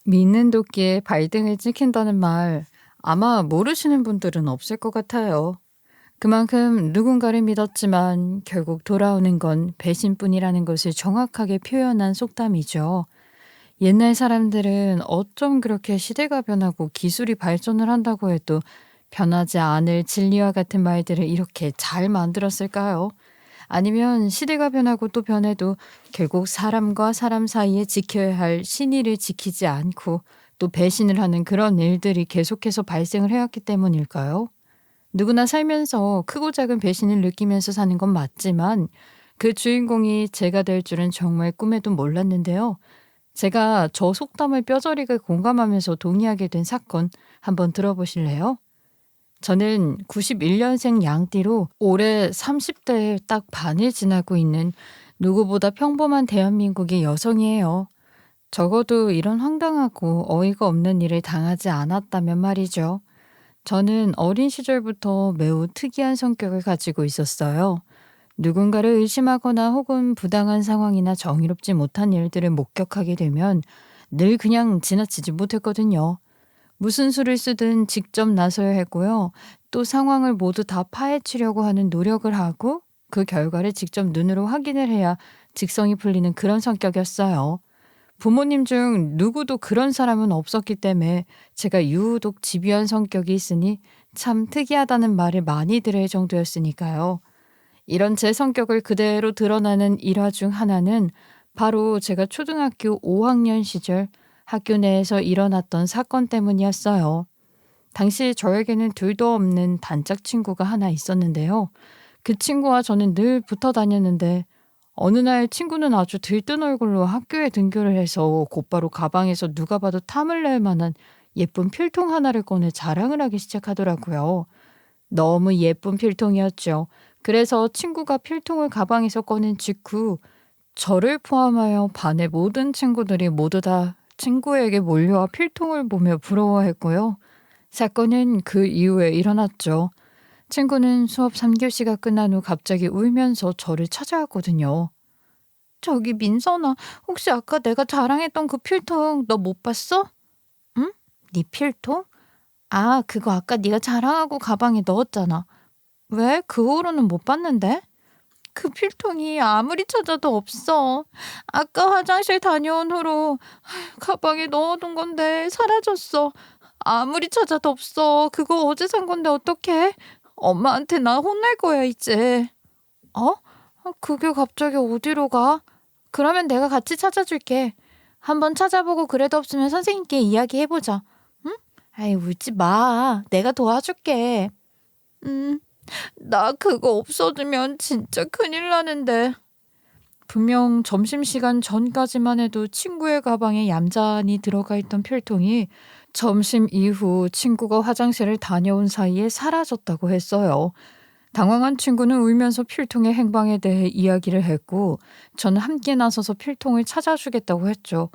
믿는 도끼에 발등을 찍힌다는 말, 아마 모르시는 분들은 없을 것 같아요. 그만큼 누군가를 믿었지만 결국 돌아오는 건 배신뿐이라는 것을 정확하게 표현한 속담이죠. 옛날 사람들은 어쩜 그렇게 시대가 변하고 기술이 발전을 한다고 해도 변하지 않을 진리와 같은 말들을 이렇게 잘 만들었을까요? 아니면 시대가 변하고 또 변해도 결국 사람과 사람 사이에 지켜야 할 신의를 지키지 않고 또 배신을 하는 그런 일들이 계속해서 발생을 해왔기 때문일까요? 누구나 살면서 크고 작은 배신을 느끼면서 사는 건 맞지만 그 주인공이 제가 될 줄은 정말 꿈에도 몰랐는데요. 제가 저 속담을 뼈저리게 공감하면서 동의하게 된 사건 한번 들어보실래요? 저는 91년생 양띠로 올해 30대에 딱 반을 지나고 있는 누구보다 평범한 대한민국의 여성이에요. 적어도 이런 황당하고 어이가 없는 일을 당하지 않았다면 말이죠. 저는 어린 시절부터 매우 특이한 성격을 가지고 있었어요. 누군가를 의심하거나 혹은 부당한 상황이나 정의롭지 못한 일들을 목격하게 되면 늘 그냥 지나치지 못했거든요. 무슨 수를 쓰든 직접 나서야 했고요. 또 상황을 모두 다 파헤치려고 하는 노력을 하고 그 결과를 직접 눈으로 확인을 해야 직성이 풀리는 그런 성격이었어요. 부모님 중 누구도 그런 사람은 없었기 때문에 제가 유독 집요한 성격이 있으니 참 특이하다는 말을 많이 들을 정도였으니까요. 이런 제 성격을 그대로 드러나는 일화 중 하나는 바로 제가 초등학교 5학년 시절 학교 내에서 일어났던 사건 때문이었어요. 당시 저에게는 둘도 없는 단짝 친구가 하나 있었는데요. 그 친구와 저는 늘 붙어 다녔는데 어느 날 친구는 아주 들뜬 얼굴로 학교에 등교를 해서 곧바로 가방에서 누가 봐도 탐을 낼 만한 예쁜 필통 하나를 꺼내 자랑을 하기 시작하더라고요. 너무 예쁜 필통이었죠. 그래서 친구가 필통을 가방에서 꺼낸 직후 저를 포함하여 반의 모든 친구들이 모두 다 친구에게 몰려와 필통을 보며 부러워했고요. 사건은 그 이후에 일어났죠. 친구는 수업 3교시가 끝난 후 갑자기 울면서 저를 찾아왔거든요. 저기 민선아, 혹시 아까 내가 자랑했던 그 필통 너 못 봤어? 응? 네 필통? 아, 그거 아까 네가 자랑하고 가방에 넣었잖아. 왜? 그 후로는 못 봤는데? 그 필통이 아무리 찾아도 없어. 아까 화장실 다녀온 후로 가방에 넣어둔 건데 사라졌어. 아무리 찾아도 없어. 그거 어제 산 건데 어떡해? 엄마한테 나 혼날 거야 이제. 어? 그게 갑자기 어디로 가? 그러면 내가 같이 찾아줄게. 한번 찾아보고 그래도 없으면 선생님께 이야기해보자. 응? 아이 울지 마. 내가 도와줄게. 음. 나 그거 없어지면 진짜 큰일 나는데. 분명 점심시간 전까지만 해도 친구의 가방에 얌전히 들어가 있던 필통이 점심 이후 친구가 화장실을 다녀온 사이에 사라졌다고 했어요. 당황한 친구는 울면서 필통의 행방에 대해 이야기를 했고 저는 함께 나서서 필통을 찾아주겠다고 했죠.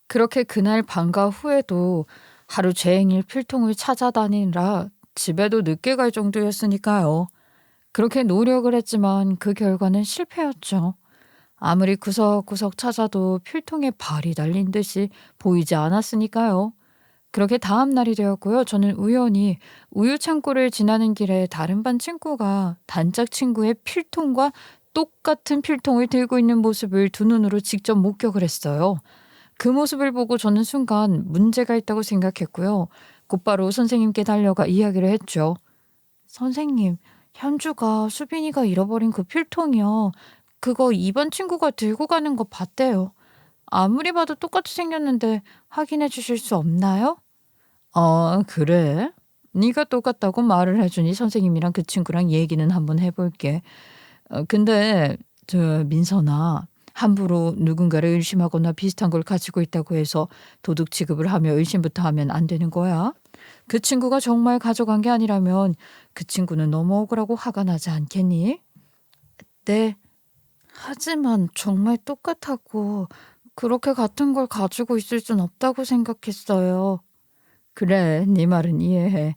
그렇게 그날 방과 후에도 하루 종일 필통을 찾아다니느라 집에도 늦게 갈 정도였으니까요. 그렇게 노력을 했지만 그 결과는 실패였죠. 아무리 구석구석 찾아도 필통에 발이 달린 듯이 보이지 않았으니까요. 그렇게 다음 날이 되었고요. 저는 우연히 우유 창고를 지나는 길에 다른 반 친구가 단짝 친구의 필통과 똑같은 필통을 들고 있는 모습을 두 눈으로 직접 목격을 했어요. 그 모습을 보고 저는 순간 문제가 있다고 생각했고요. 곧바로 선생님께 달려가 이야기를 했죠. 선생님, 현주가 수빈이가 잃어버린 그 필통이요. 그거 2번 친구가 들고 가는 거 봤대요. 아무리 봐도 똑같이 생겼는데 확인해 주실 수 없나요? 그래? 네가 똑같다고 말을 해주니 선생님이랑 그 친구랑 얘기는 한번 해볼게. 근데 저 민선아, 함부로 누군가를 의심하거나 비슷한 걸 가지고 있다고 해서 도둑 취급을 하며 의심부터 하면 안 되는 거야. 그 친구가 정말 가져간 게 아니라면 그 친구는 너무 억울하고 화가 나지 않겠니? 네. 하지만 정말 똑같았고 그렇게 같은 걸 가지고 있을 순 없다고 생각했어요. 그래, 네 말은 이해해.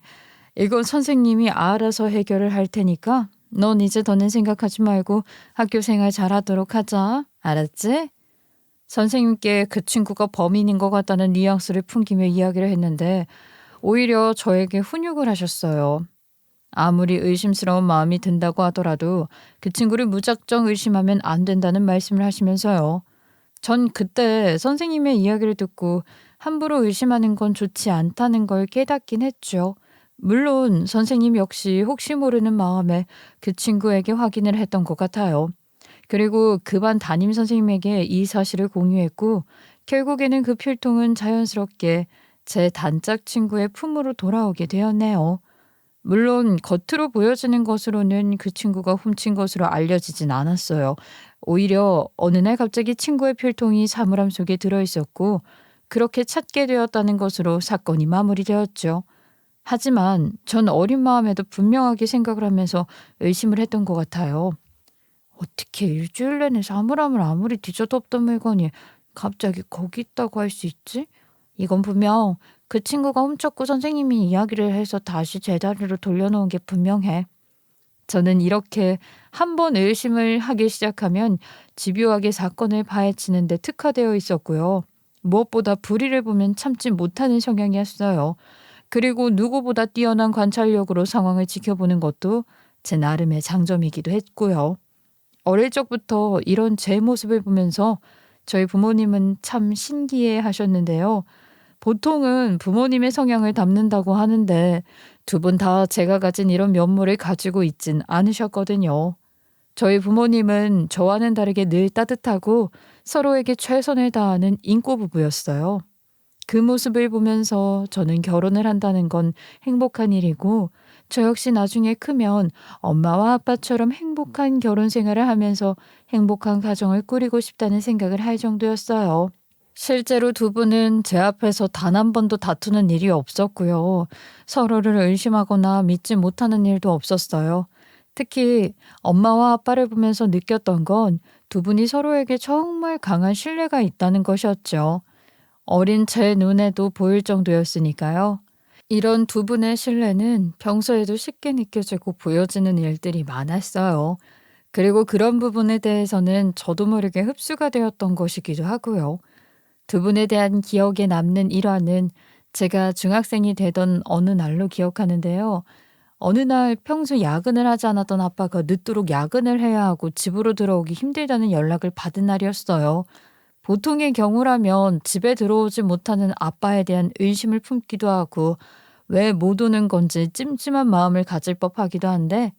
이건 선생님이 알아서 해결을 할 테니까 넌 이제 더는 생각하지 말고 학교 생활 잘하도록 하자. 알았지? 선생님께 그 친구가 범인인 것 같다는 뉘앙스를 풍기며 이야기를 했는데 오히려 저에게 훈육을 하셨어요. 아무리 의심스러운 마음이 든다고 하더라도 그 친구를 무작정 의심하면 안 된다는 말씀을 하시면서요. 전 그때 선생님의 이야기를 듣고 함부로 의심하는 건 좋지 않다는 걸 깨닫긴 했죠. 물론 선생님 역시 혹시 모르는 마음에 그 친구에게 확인을 했던 것 같아요. 그리고 그 반 담임 선생님에게 이 사실을 공유했고 결국에는 그 필통은 자연스럽게 제 단짝 친구의 품으로 돌아오게 되었네요. 물론 겉으로 보여지는 것으로는 그 친구가 훔친 것으로 알려지진 않았어요. 오히려 어느 날 갑자기 친구의 필통이 사물함 속에 들어있었고 그렇게 찾게 되었다는 것으로 사건이 마무리되었죠. 하지만 전 어린 마음에도 분명하게 생각을 하면서 의심을 했던 것 같아요. 어떻게 일주일 내내 사물함을 아무리 뒤져도 없던 물건이 갑자기 거기 있다고 할 수 있지? 이건 분명 그 친구가 훔쳤고 선생님이 이야기를 해서 다시 제자리로 돌려놓은 게 분명해. 저는 이렇게 한 번 의심을 하기 시작하면 집요하게 사건을 파헤치는 데 특화되어 있었고요. 무엇보다 불의를 보면 참지 못하는 성향이었어요. 그리고 누구보다 뛰어난 관찰력으로 상황을 지켜보는 것도 제 나름의 장점이기도 했고요. 어릴 적부터 이런 제 모습을 보면서 저희 부모님은 참 신기해 하셨는데요. 보통은 부모님의 성향을 닮는다고 하는데 두 분 다 제가 가진 이런 면모를 가지고 있진 않으셨거든요. 저희 부모님은 저와는 다르게 늘 따뜻하고 서로에게 최선을 다하는 인고 부부였어요. 그 모습을 보면서 저는 결혼을 한다는 건 행복한 일이고 저 역시 나중에 크면 엄마와 아빠처럼 행복한 결혼 생활을 하면서 행복한 가정을 꾸리고 싶다는 생각을 할 정도였어요. 실제로 두 분은 제 앞에서 단 한 번도 다투는 일이 없었고요. 서로를 의심하거나 믿지 못하는 일도 없었어요. 특히 엄마와 아빠를 보면서 느꼈던 건 두 분이 서로에게 정말 강한 신뢰가 있다는 것이었죠. 어린 제 눈에도 보일 정도였으니까요. 이런 두 분의 신뢰는 평소에도 쉽게 느껴지고 보여지는 일들이 많았어요. 그리고 그런 부분에 대해서는 저도 모르게 흡수가 되었던 것이기도 하고요. 두 분에 대한 기억에 남는 일화는 제가 중학생이 되던 어느 날로 기억하는데요. 어느 날 평소 야근을 하지 않았던 아빠가 늦도록 야근을 해야 하고 집으로 들어오기 힘들다는 연락을 받은 날이었어요. 보통의 경우라면 집에 들어오지 못하는 아빠에 대한 의심을 품기도 하고 왜 못 오는 건지 찜찜한 마음을 가질 법하기도 한데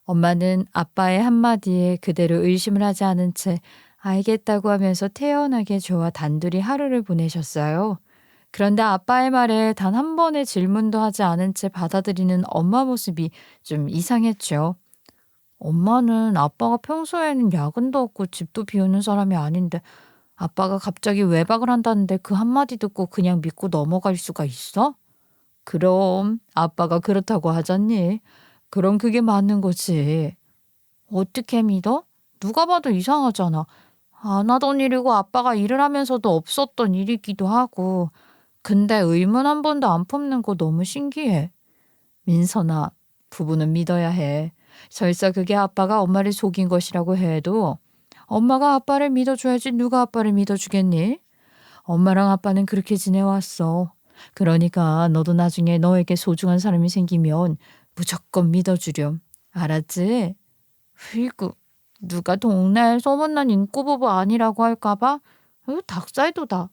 엄마는 아빠의 한마디에 그대로 의심을 하지 않은 채 알겠다고 하면서 태연하게 저와 단둘이 하루를 보내셨어요. 그런데 아빠의 말에 단 한 번의 질문도 하지 않은 채 받아들이는 엄마 모습이 좀 이상했죠. 엄마는 아빠가 평소에는 야근도 없고 집도 비우는 사람이 아닌데 아빠가 갑자기 외박을 한다는데 그 한마디 듣고 그냥 믿고 넘어갈 수가 있어? 그럼 아빠가 그렇다고 하잖니. 그럼 그게 맞는 거지. 어떻게 믿어? 누가 봐도 이상하잖아. 안 하던 일이고 아빠가 일을 하면서도 없었던 일이기도 하고. 근데 의문 한 번도 안 품는 거 너무 신기해. 민선아, 부부는 믿어야 해. 설사 그게 아빠가 엄마를 속인 것이라고 해도 엄마가 아빠를 믿어줘야지 누가 아빠를 믿어주겠니? 엄마랑 아빠는 그렇게 지내왔어. 그러니까 너도 나중에 너에게 소중한 사람이 생기면 무조건 믿어주렴. 알았지? 으이구, 누가 동네에 소문난 인꼬부부 아니라고 할까봐? 닭살도다.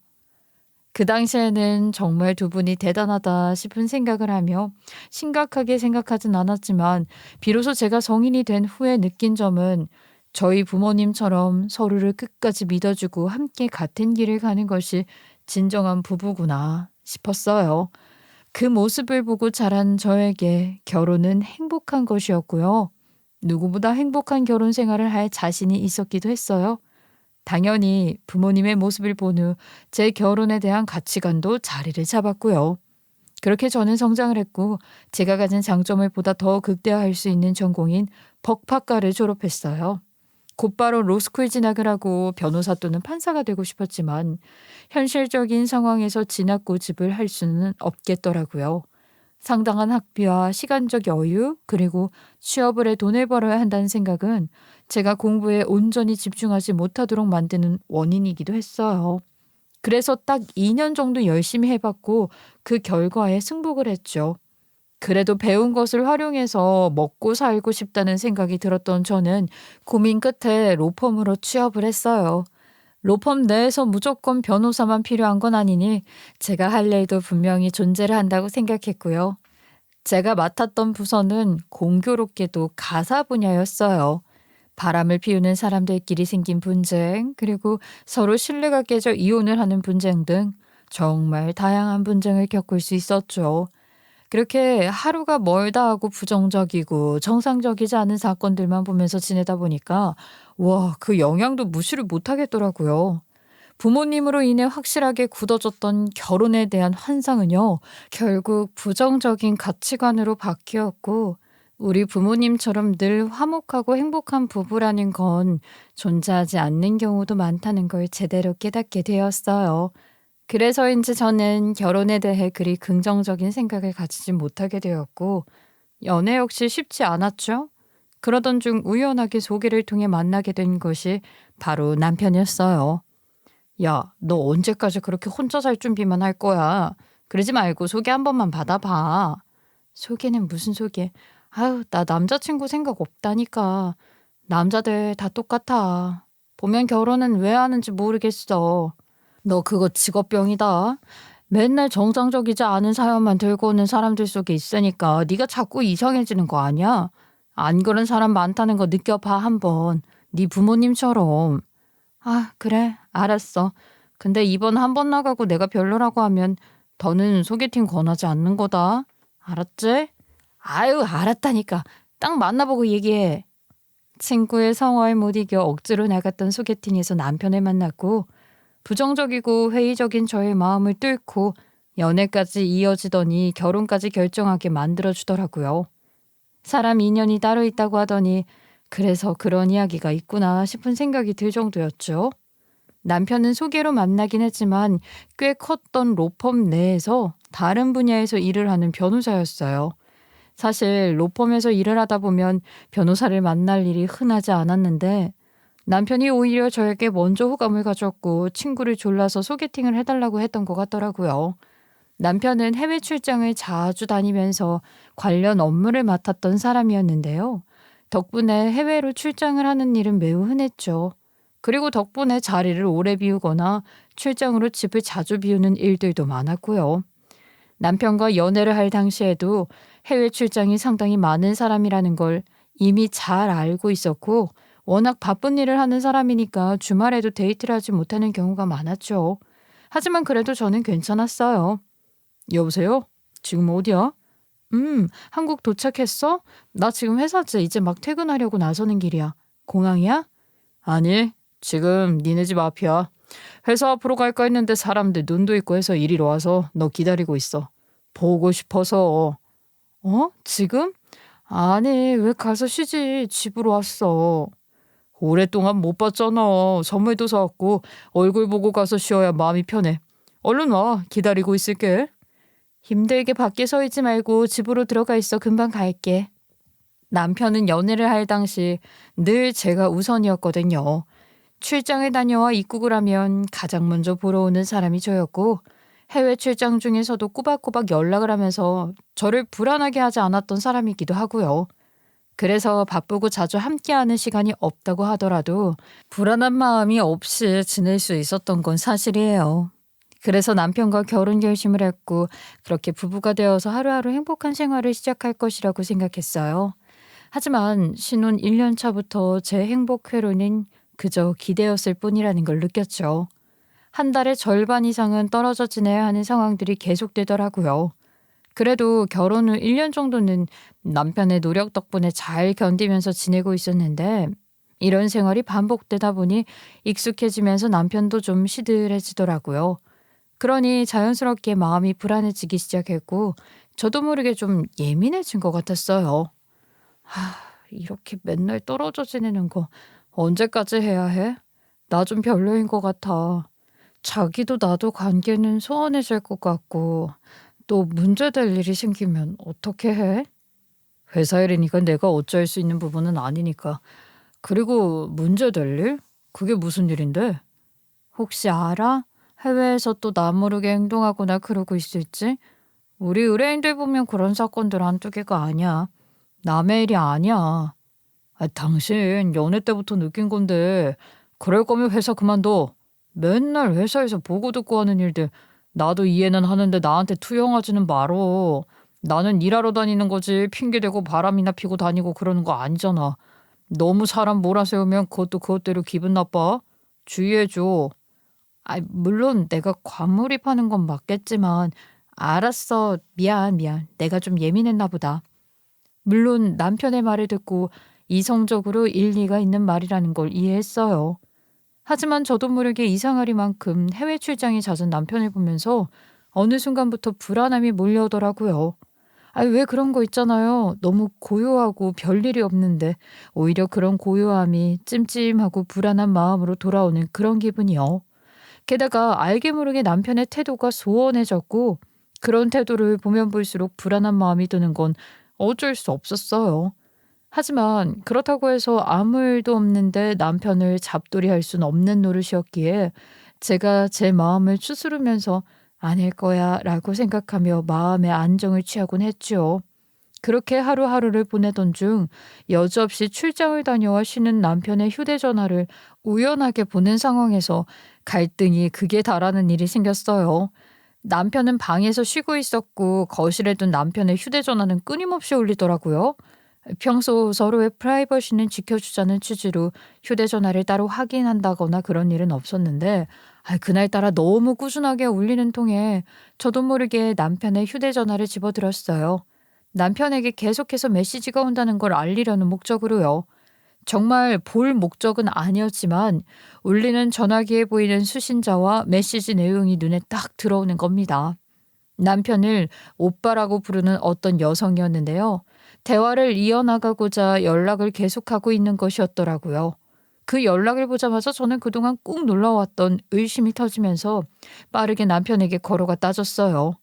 그 당시에는 정말 두 분이 대단하다 싶은 생각을 하며 심각하게 생각하진 않았지만 비로소 제가 성인이 된 후에 느낀 점은 저희 부모님처럼 서로를 끝까지 믿어주고 함께 같은 길을 가는 것이 진정한 부부구나 싶었어요. 그 모습을 보고 자란 저에게 결혼은 행복한 것이었고요. 누구보다 행복한 결혼 생활을 할 자신이 있었기도 했어요. 당연히 부모님의 모습을 본 후 제 결혼에 대한 가치관도 자리를 잡았고요. 그렇게 저는 성장을 했고 제가 가진 장점을 보다 더 극대화할 수 있는 전공인 법학과를 졸업했어요. 곧바로 로스쿨 진학을 하고 변호사 또는 판사가 되고 싶었지만 현실적인 상황에서 진학 고집을 할 수는 없겠더라고요. 상당한 학비와 시간적 여유 그리고 취업을 해 돈을 벌어야 한다는 생각은 제가 공부에 온전히 집중하지 못하도록 만드는 원인이기도 했어요. 그래서 딱 2년 정도 열심히 해봤고 그 결과에 승복을 했죠. 그래도 배운 것을 활용해서 먹고 살고 싶다는 생각이 들었던 저는 고민 끝에 로펌으로 취업을 했어요. 로펌 내에서 무조건 변호사만 필요한 건 아니니 제가 할 일도 분명히 존재를 한다고 생각했고요. 제가 맡았던 부서는 공교롭게도 가사 분야였어요. 바람을 피우는 사람들끼리 생긴 분쟁, 그리고 서로 신뢰가 깨져 이혼을 하는 분쟁 등 정말 다양한 분쟁을 겪을 수 있었죠. 그렇게 하루가 멀다 하고 부정적이고 정상적이지 않은 사건들만 보면서 지내다 보니까 와, 그 영향도 무시를 못하겠더라고요. 부모님으로 인해 확실하게 굳어졌던 결혼에 대한 환상은요, 결국 부정적인 가치관으로 바뀌었고, 우리 부모님처럼 늘 화목하고 행복한 부부라는 건 존재하지 않는 경우도 많다는 걸 제대로 깨닫게 되었어요. 그래서인지 저는 결혼에 대해 그리 긍정적인 생각을 가지지 못하게 되었고, 연애 역시 쉽지 않았죠. 그러던 중 우연하게 소개를 통해 만나게 된 것이 바로 남편이었어요. 야, 너 언제까지 그렇게 혼자 살 준비만 할 거야? 그러지 말고 소개 한 번만 받아봐. 소개는 무슨 소개? 아유, 나 남자친구 생각 없다니까. 남자들 다 똑같아. 보면 결혼은 왜 하는지 모르겠어. 너 그거 직업병이다. 맨날 정상적이지 않은 사연만 들고 오는 사람들 속에 있으니까 네가 자꾸 이상해지는 거 아니야? 안 그런 사람 많다는 거 느껴봐 한번. 네 부모님처럼. 아, 그래. 알았어. 근데 이번 한 번 나가고 내가 별로라고 하면 더는 소개팅 권하지 않는 거다. 알았지? 아유, 알았다니까. 딱 만나보고 얘기해. 친구의 성화에 못 이겨 억지로 나갔던 소개팅에서 남편을 만났고 부정적이고 회의적인 저의 마음을 뚫고 연애까지 이어지더니 결혼까지 결정하게 만들어주더라고요. 사람 인연이 따로 있다고 하더니 그래서 그런 이야기가 있구나 싶은 생각이 들 정도였죠. 남편은 소개로 만나긴 했지만 꽤 컸던 로펌 내에서 다른 분야에서 일을 하는 변호사였어요. 사실 로펌에서 일을 하다 보면 변호사를 만날 일이 흔하지 않았는데 남편이 오히려 저에게 먼저 호감을 가졌고 친구를 졸라서 소개팅을 해달라고 했던 것 같더라고요. 남편은 해외 출장을 자주 다니면서 관련 업무를 맡았던 사람이었는데요. 덕분에 해외로 출장을 하는 일은 매우 흔했죠. 그리고 덕분에 자리를 오래 비우거나 출장으로 집을 자주 비우는 일들도 많았고요. 남편과 연애를 할 당시에도 해외 출장이 상당히 많은 사람이라는 걸 이미 잘 알고 있었고 워낙 바쁜 일을 하는 사람이니까 주말에도 데이트를 하지 못하는 경우가 많았죠. 하지만 그래도 저는 괜찮았어요. 여보세요? 지금 어디야? 한국 도착했어? 나 지금 회사지. 이제 막 퇴근하려고 나서는 길이야. 공항이야? 아니, 지금 니네 집 앞이야. 회사 앞으로 갈까 했는데 사람들 눈도 있고 해서 이리로 와서 너 기다리고 있어. 보고 싶어서. 어? 지금? 아니, 왜 가서 쉬지? 집으로 왔어. 오랫동안 못 봤잖아. 선물도 사왔고 얼굴 보고 가서 쉬어야 마음이 편해. 얼른 와. 기다리고 있을게. 힘들게 밖에 서 있지 말고 집으로 들어가 있어. 금방 갈게. 남편은 연애를 할 당시 늘 제가 우선이었거든요. 출장을 다녀와 입국을 하면 가장 먼저 보러 오는 사람이 저였고 해외 출장 중에서도 꼬박꼬박 연락을 하면서 저를 불안하게 하지 않았던 사람이기도 하고요. 그래서 바쁘고 자주 함께하는 시간이 없다고 하더라도 불안한 마음이 없이 지낼 수 있었던 건 사실이에요. 그래서 남편과 결혼 결심을 했고 그렇게 부부가 되어서 하루하루 행복한 생활을 시작할 것이라고 생각했어요. 하지만 신혼 1년 차부터 제 행복 회로는 그저 기대였을 뿐이라는 걸 느꼈죠. 한 달에 절반 이상은 떨어져 지내야 하는 상황들이 계속되더라고요. 그래도 결혼 후 1년 정도는 남편의 노력 덕분에 잘 견디면서 지내고 있었는데 이런 생활이 반복되다 보니 익숙해지면서 남편도 좀 시들해지더라고요. 그러니 자연스럽게 마음이 불안해지기 시작했고 저도 모르게 좀 예민해진 것 같았어요. 이렇게 맨날 떨어져 지내는 거 언제까지 해야 해? 나 좀 별로인 것 같아. 자기도 나도 관계는 소원해질 것 같고 또 문제될 일이 생기면 어떻게 해? 회사 일이니까 내가 어쩔 수 있는 부분은 아니니까 그리고 문제될 일? 그게 무슨 일인데? 혹시 알아? 해외에서 또 나 모르게 행동하거나 그러고 있을지? 우리 의뢰인들 보면 그런 사건들 한두 개가 아니야. 남의 일이 아니야. 당신 연애 때부터 느낀 건데 그럴 거면 회사 그만둬. 맨날 회사에서 보고 듣고 하는 일들 나도 이해는 하는데 나한테 투영하지는 말어. 나는 일하러 다니는 거지 핑계대고 바람이나 피고 다니고 그러는 거 아니잖아. 너무 사람 몰아세우면 그것도 그것대로 기분 나빠. 주의해줘. 물론 내가 과몰입하는 건 맞겠지만 알았어. 미안. 내가 좀 예민했나 보다. 물론 남편의 말을 듣고 이성적으로 일리가 있는 말이라는 걸 이해했어요. 하지만 저도 모르게 이상하리만큼 해외 출장이 잦은 남편을 보면서 어느 순간부터 불안함이 몰려오더라고요. 왜 그런 거 있잖아요. 너무 고요하고 별일이 없는데 오히려 그런 고요함이 찜찜하고 불안한 마음으로 돌아오는 그런 기분이요. 게다가 알게 모르게 남편의 태도가 소원해졌고 그런 태도를 보면 볼수록 불안한 마음이 드는 건 어쩔 수 없었어요. 하지만 그렇다고 해서 아무 일도 없는데 남편을 잡돌이할 순 없는 노릇이었기에 제가 제 마음을 추스르면서 아닐 거야 라고 생각하며 마음의 안정을 취하곤 했죠. 그렇게 하루하루를 보내던 중 여지없이 출장을 다녀와 쉬는 남편의 휴대전화를 우연하게 보는 상황에서 갈등이 극에 달하는 일이 생겼어요. 남편은 방에서 쉬고 있었고 거실에 둔 남편의 휴대전화는 끊임없이 울리더라고요. 평소 서로의 프라이버시는 지켜주자는 취지로 휴대전화를 따로 확인한다거나 그런 일은 없었는데 그날따라 너무 꾸준하게 울리는 통에 저도 모르게 남편의 휴대전화를 집어들었어요. 남편에게 계속해서 메시지가 온다는 걸 알리려는 목적으로요. 정말 볼 목적은 아니었지만 울리는 전화기에 보이는 수신자와 메시지 내용이 눈에 딱 들어오는 겁니다. 남편을 오빠라고 부르는 어떤 여성이었는데요. 대화를 이어나가고자 연락을 계속하고 있는 것이었더라고요. 그 연락을 보자마자 저는 그동안 꾹 눌러왔던 의심이 터지면서 빠르게 남편에게 걸어가 따졌어요.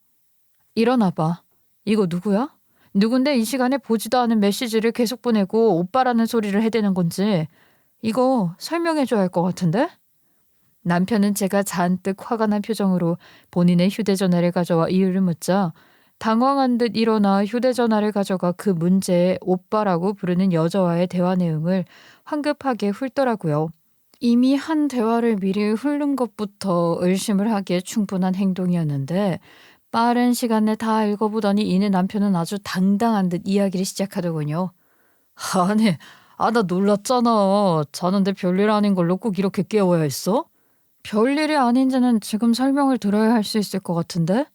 일어나 봐. 이거 누구야? 누군데 이 시간에 보지도 않은 메시지를 계속 보내고 오빠라는 소리를 해대는 건지 이거 설명해줘야 할 것 같은데? 남편은 제가 잔뜩 화가 난 표정으로 본인의 휴대전화를 가져와 이유를 묻자 당황한 듯 일어나 휴대전화를 가져가 그 문제에 오빠라고 부르는 여자와의 대화 내용을 황급하게 훑더라고요. 이미 한 대화를 미리 훑는 것부터 의심을 하기에 충분한 행동이었는데 빠른 시간 내 다 읽어보더니 이내 남편은 아주 당당한 듯 이야기를 시작하더군요. 아니, 나 놀랐잖아. 자는데 별일 아닌 걸로 꼭 이렇게 깨워야 했어? 별일이 아닌지는 지금 설명을 들어야 할 수 있을 것 같은데?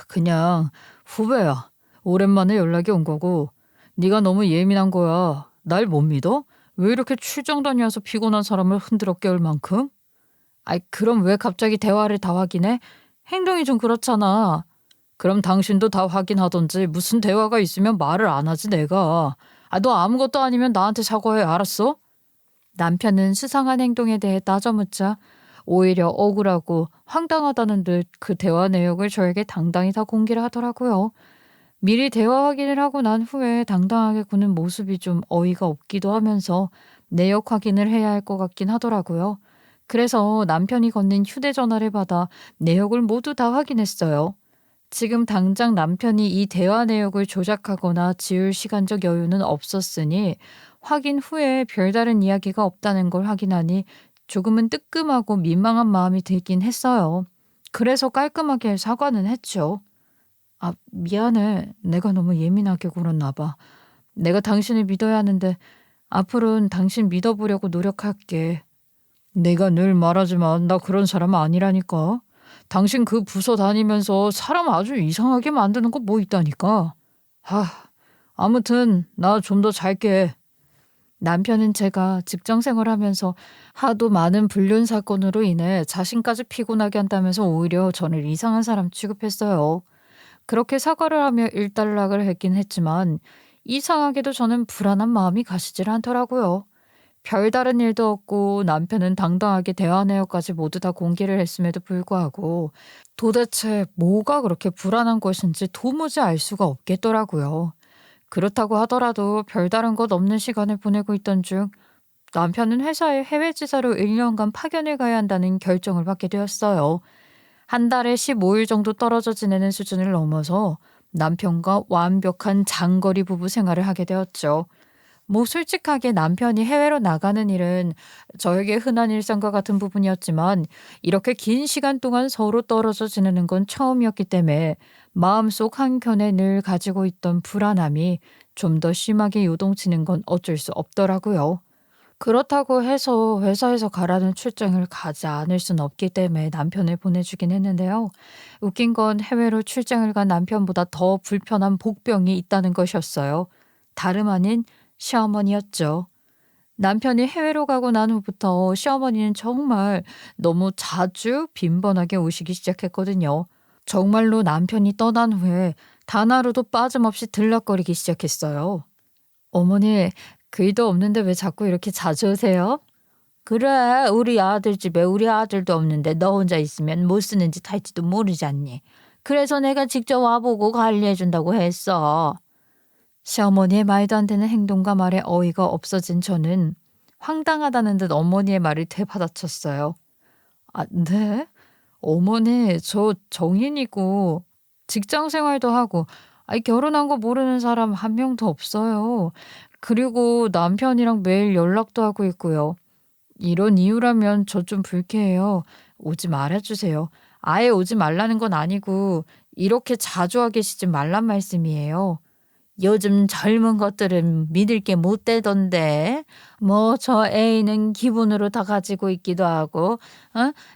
그냥 후배야. 오랜만에 연락이 온 거고 네가 너무 예민한 거야. 날 못 믿어? 왜 이렇게 출장 다녀와서 피곤한 사람을 흔들어 깨울 만큼? 그럼 왜 갑자기 대화를 다 확인해? 행동이 좀 그렇잖아. 그럼 당신도 다 확인하던지 무슨 대화가 있으면 말을 안 하지 내가. 너 아무것도 아니면 나한테 사과해 알았어? 남편은 수상한 행동에 대해 따져묻자 오히려 억울하고 황당하다는 듯 그 대화 내용을 저에게 당당히 다 공개를 하더라고요. 미리 대화 확인을 하고 난 후에 당당하게 구는 모습이 좀 어이가 없기도 하면서 내역 확인을 해야 할 것 같긴 하더라고요. 그래서 남편이 건넨 휴대전화를 받아 내역을 모두 다 확인했어요. 지금 당장 남편이 이 대화 내역을 조작하거나 지울 시간적 여유는 없었으니 확인 후에 별다른 이야기가 없다는 걸 확인하니 조금은 뜨끔하고 민망한 마음이 들긴 했어요. 그래서 깔끔하게 사과는 했죠. 미안해. 내가 너무 예민하게 굴었나 봐. 내가 당신을 믿어야 하는데 앞으로는 당신 믿어보려고 노력할게. 내가 늘 말하지만 나 그런 사람 아니라니까. 당신 그 부서 다니면서 사람 아주 이상하게 만드는 거 뭐 있다니까. 아무튼 나 좀 더 잘게. 남편은 제가 직장 생활하면서 하도 많은 불륜 사건으로 인해 자신까지 피곤하게 한다면서 오히려 저를 이상한 사람 취급했어요. 그렇게 사과를 하며 일단락을 했긴 했지만 이상하게도 저는 불안한 마음이 가시질 않더라고요. 별다른 일도 없고 남편은 당당하게 대화 내역까지 모두 다 공개를 했음에도 불구하고 도대체 뭐가 그렇게 불안한 것인지 도무지 알 수가 없겠더라고요. 그렇다고 하더라도 별다른 것 없는 시간을 보내고 있던 중 남편은 회사에 해외 지사로 1년간 파견을 가야 한다는 결정을 받게 되었어요. 한 달에 15일 정도 떨어져 지내는 수준을 넘어서 남편과 완벽한 장거리 부부 생활을 하게 되었죠. 뭐 솔직하게 남편이 해외로 나가는 일은 저에게 흔한 일상과 같은 부분이었지만 이렇게 긴 시간 동안 서로 떨어져 지내는 건 처음이었기 때문에 마음속 한켠에 늘 가지고 있던 불안함이 좀 더 심하게 요동치는 건 어쩔 수 없더라고요. 그렇다고 해서 회사에서 가라는 출장을 가지 않을 순 없기 때문에 남편을 보내주긴 했는데요. 웃긴 건 해외로 출장을 간 남편보다 더 불편한 복병이 있다는 것이었어요. 다름 아닌 시어머니였죠. 남편이 해외로 가고 난 후부터 시어머니는 정말 너무 자주 빈번하게 오시기 시작했거든요. 정말로 남편이 떠난 후에 단 하루도 빠짐없이 들락거리기 시작했어요. 어머니, 그이도 없는데 왜 자꾸 이렇게 자주 오세요? 그래, 우리 아들 집에 우리 아들도 없는데 너 혼자 있으면 뭐 쓰는 짓 할지도 모르잖니. 그래서 내가 직접 와보고 관리해준다고 했어. 시어머니의 말도 안 되는 행동과 말에 어이가 없어진 저는 황당하다는 듯 어머니의 말을 되받아쳤어요. 아, 네? 어머니, 저 정인이고 직장 생활도 하고 결혼한 거 모르는 사람 한 명도 없어요. 그리고 남편이랑 매일 연락도 하고 있고요. 이런 이유라면 저 좀 불쾌해요. 오지 말아주세요. 아예 오지 말라는 건 아니고 이렇게 자주 와 계시지 말란 말씀이에요. 요즘 젊은 것들은 믿을 게 못 되던데. 뭐 저 애인은 기분으로 다 가지고 있기도 하고,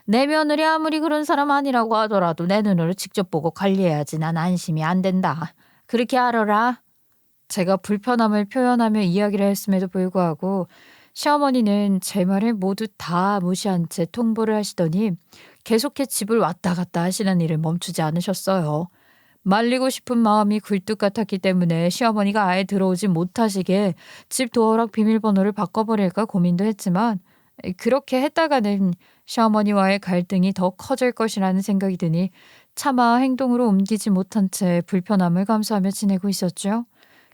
내 며느리 아무리 그런 사람 아니라고 하더라도 내 눈으로 직접 보고 관리해야지 난 안심이 안 된다. 그렇게 알아라. 제가 불편함을 표현하며 이야기를 했음에도 불구하고 시어머니는 제 말을 모두 다 무시한 채 통보를 하시더니 계속해 집을 왔다 갔다 하시는 일을 멈추지 않으셨어요. 말리고 싶은 마음이 굴뚝 같았기 때문에 시어머니가 아예 들어오지 못하시게 집 도어락 비밀번호를 바꿔버릴까 고민도 했지만 그렇게 했다가는 시어머니와의 갈등이 더 커질 것이라는 생각이 드니 차마 행동으로 옮기지 못한 채 불편함을 감수하며 지내고 있었죠.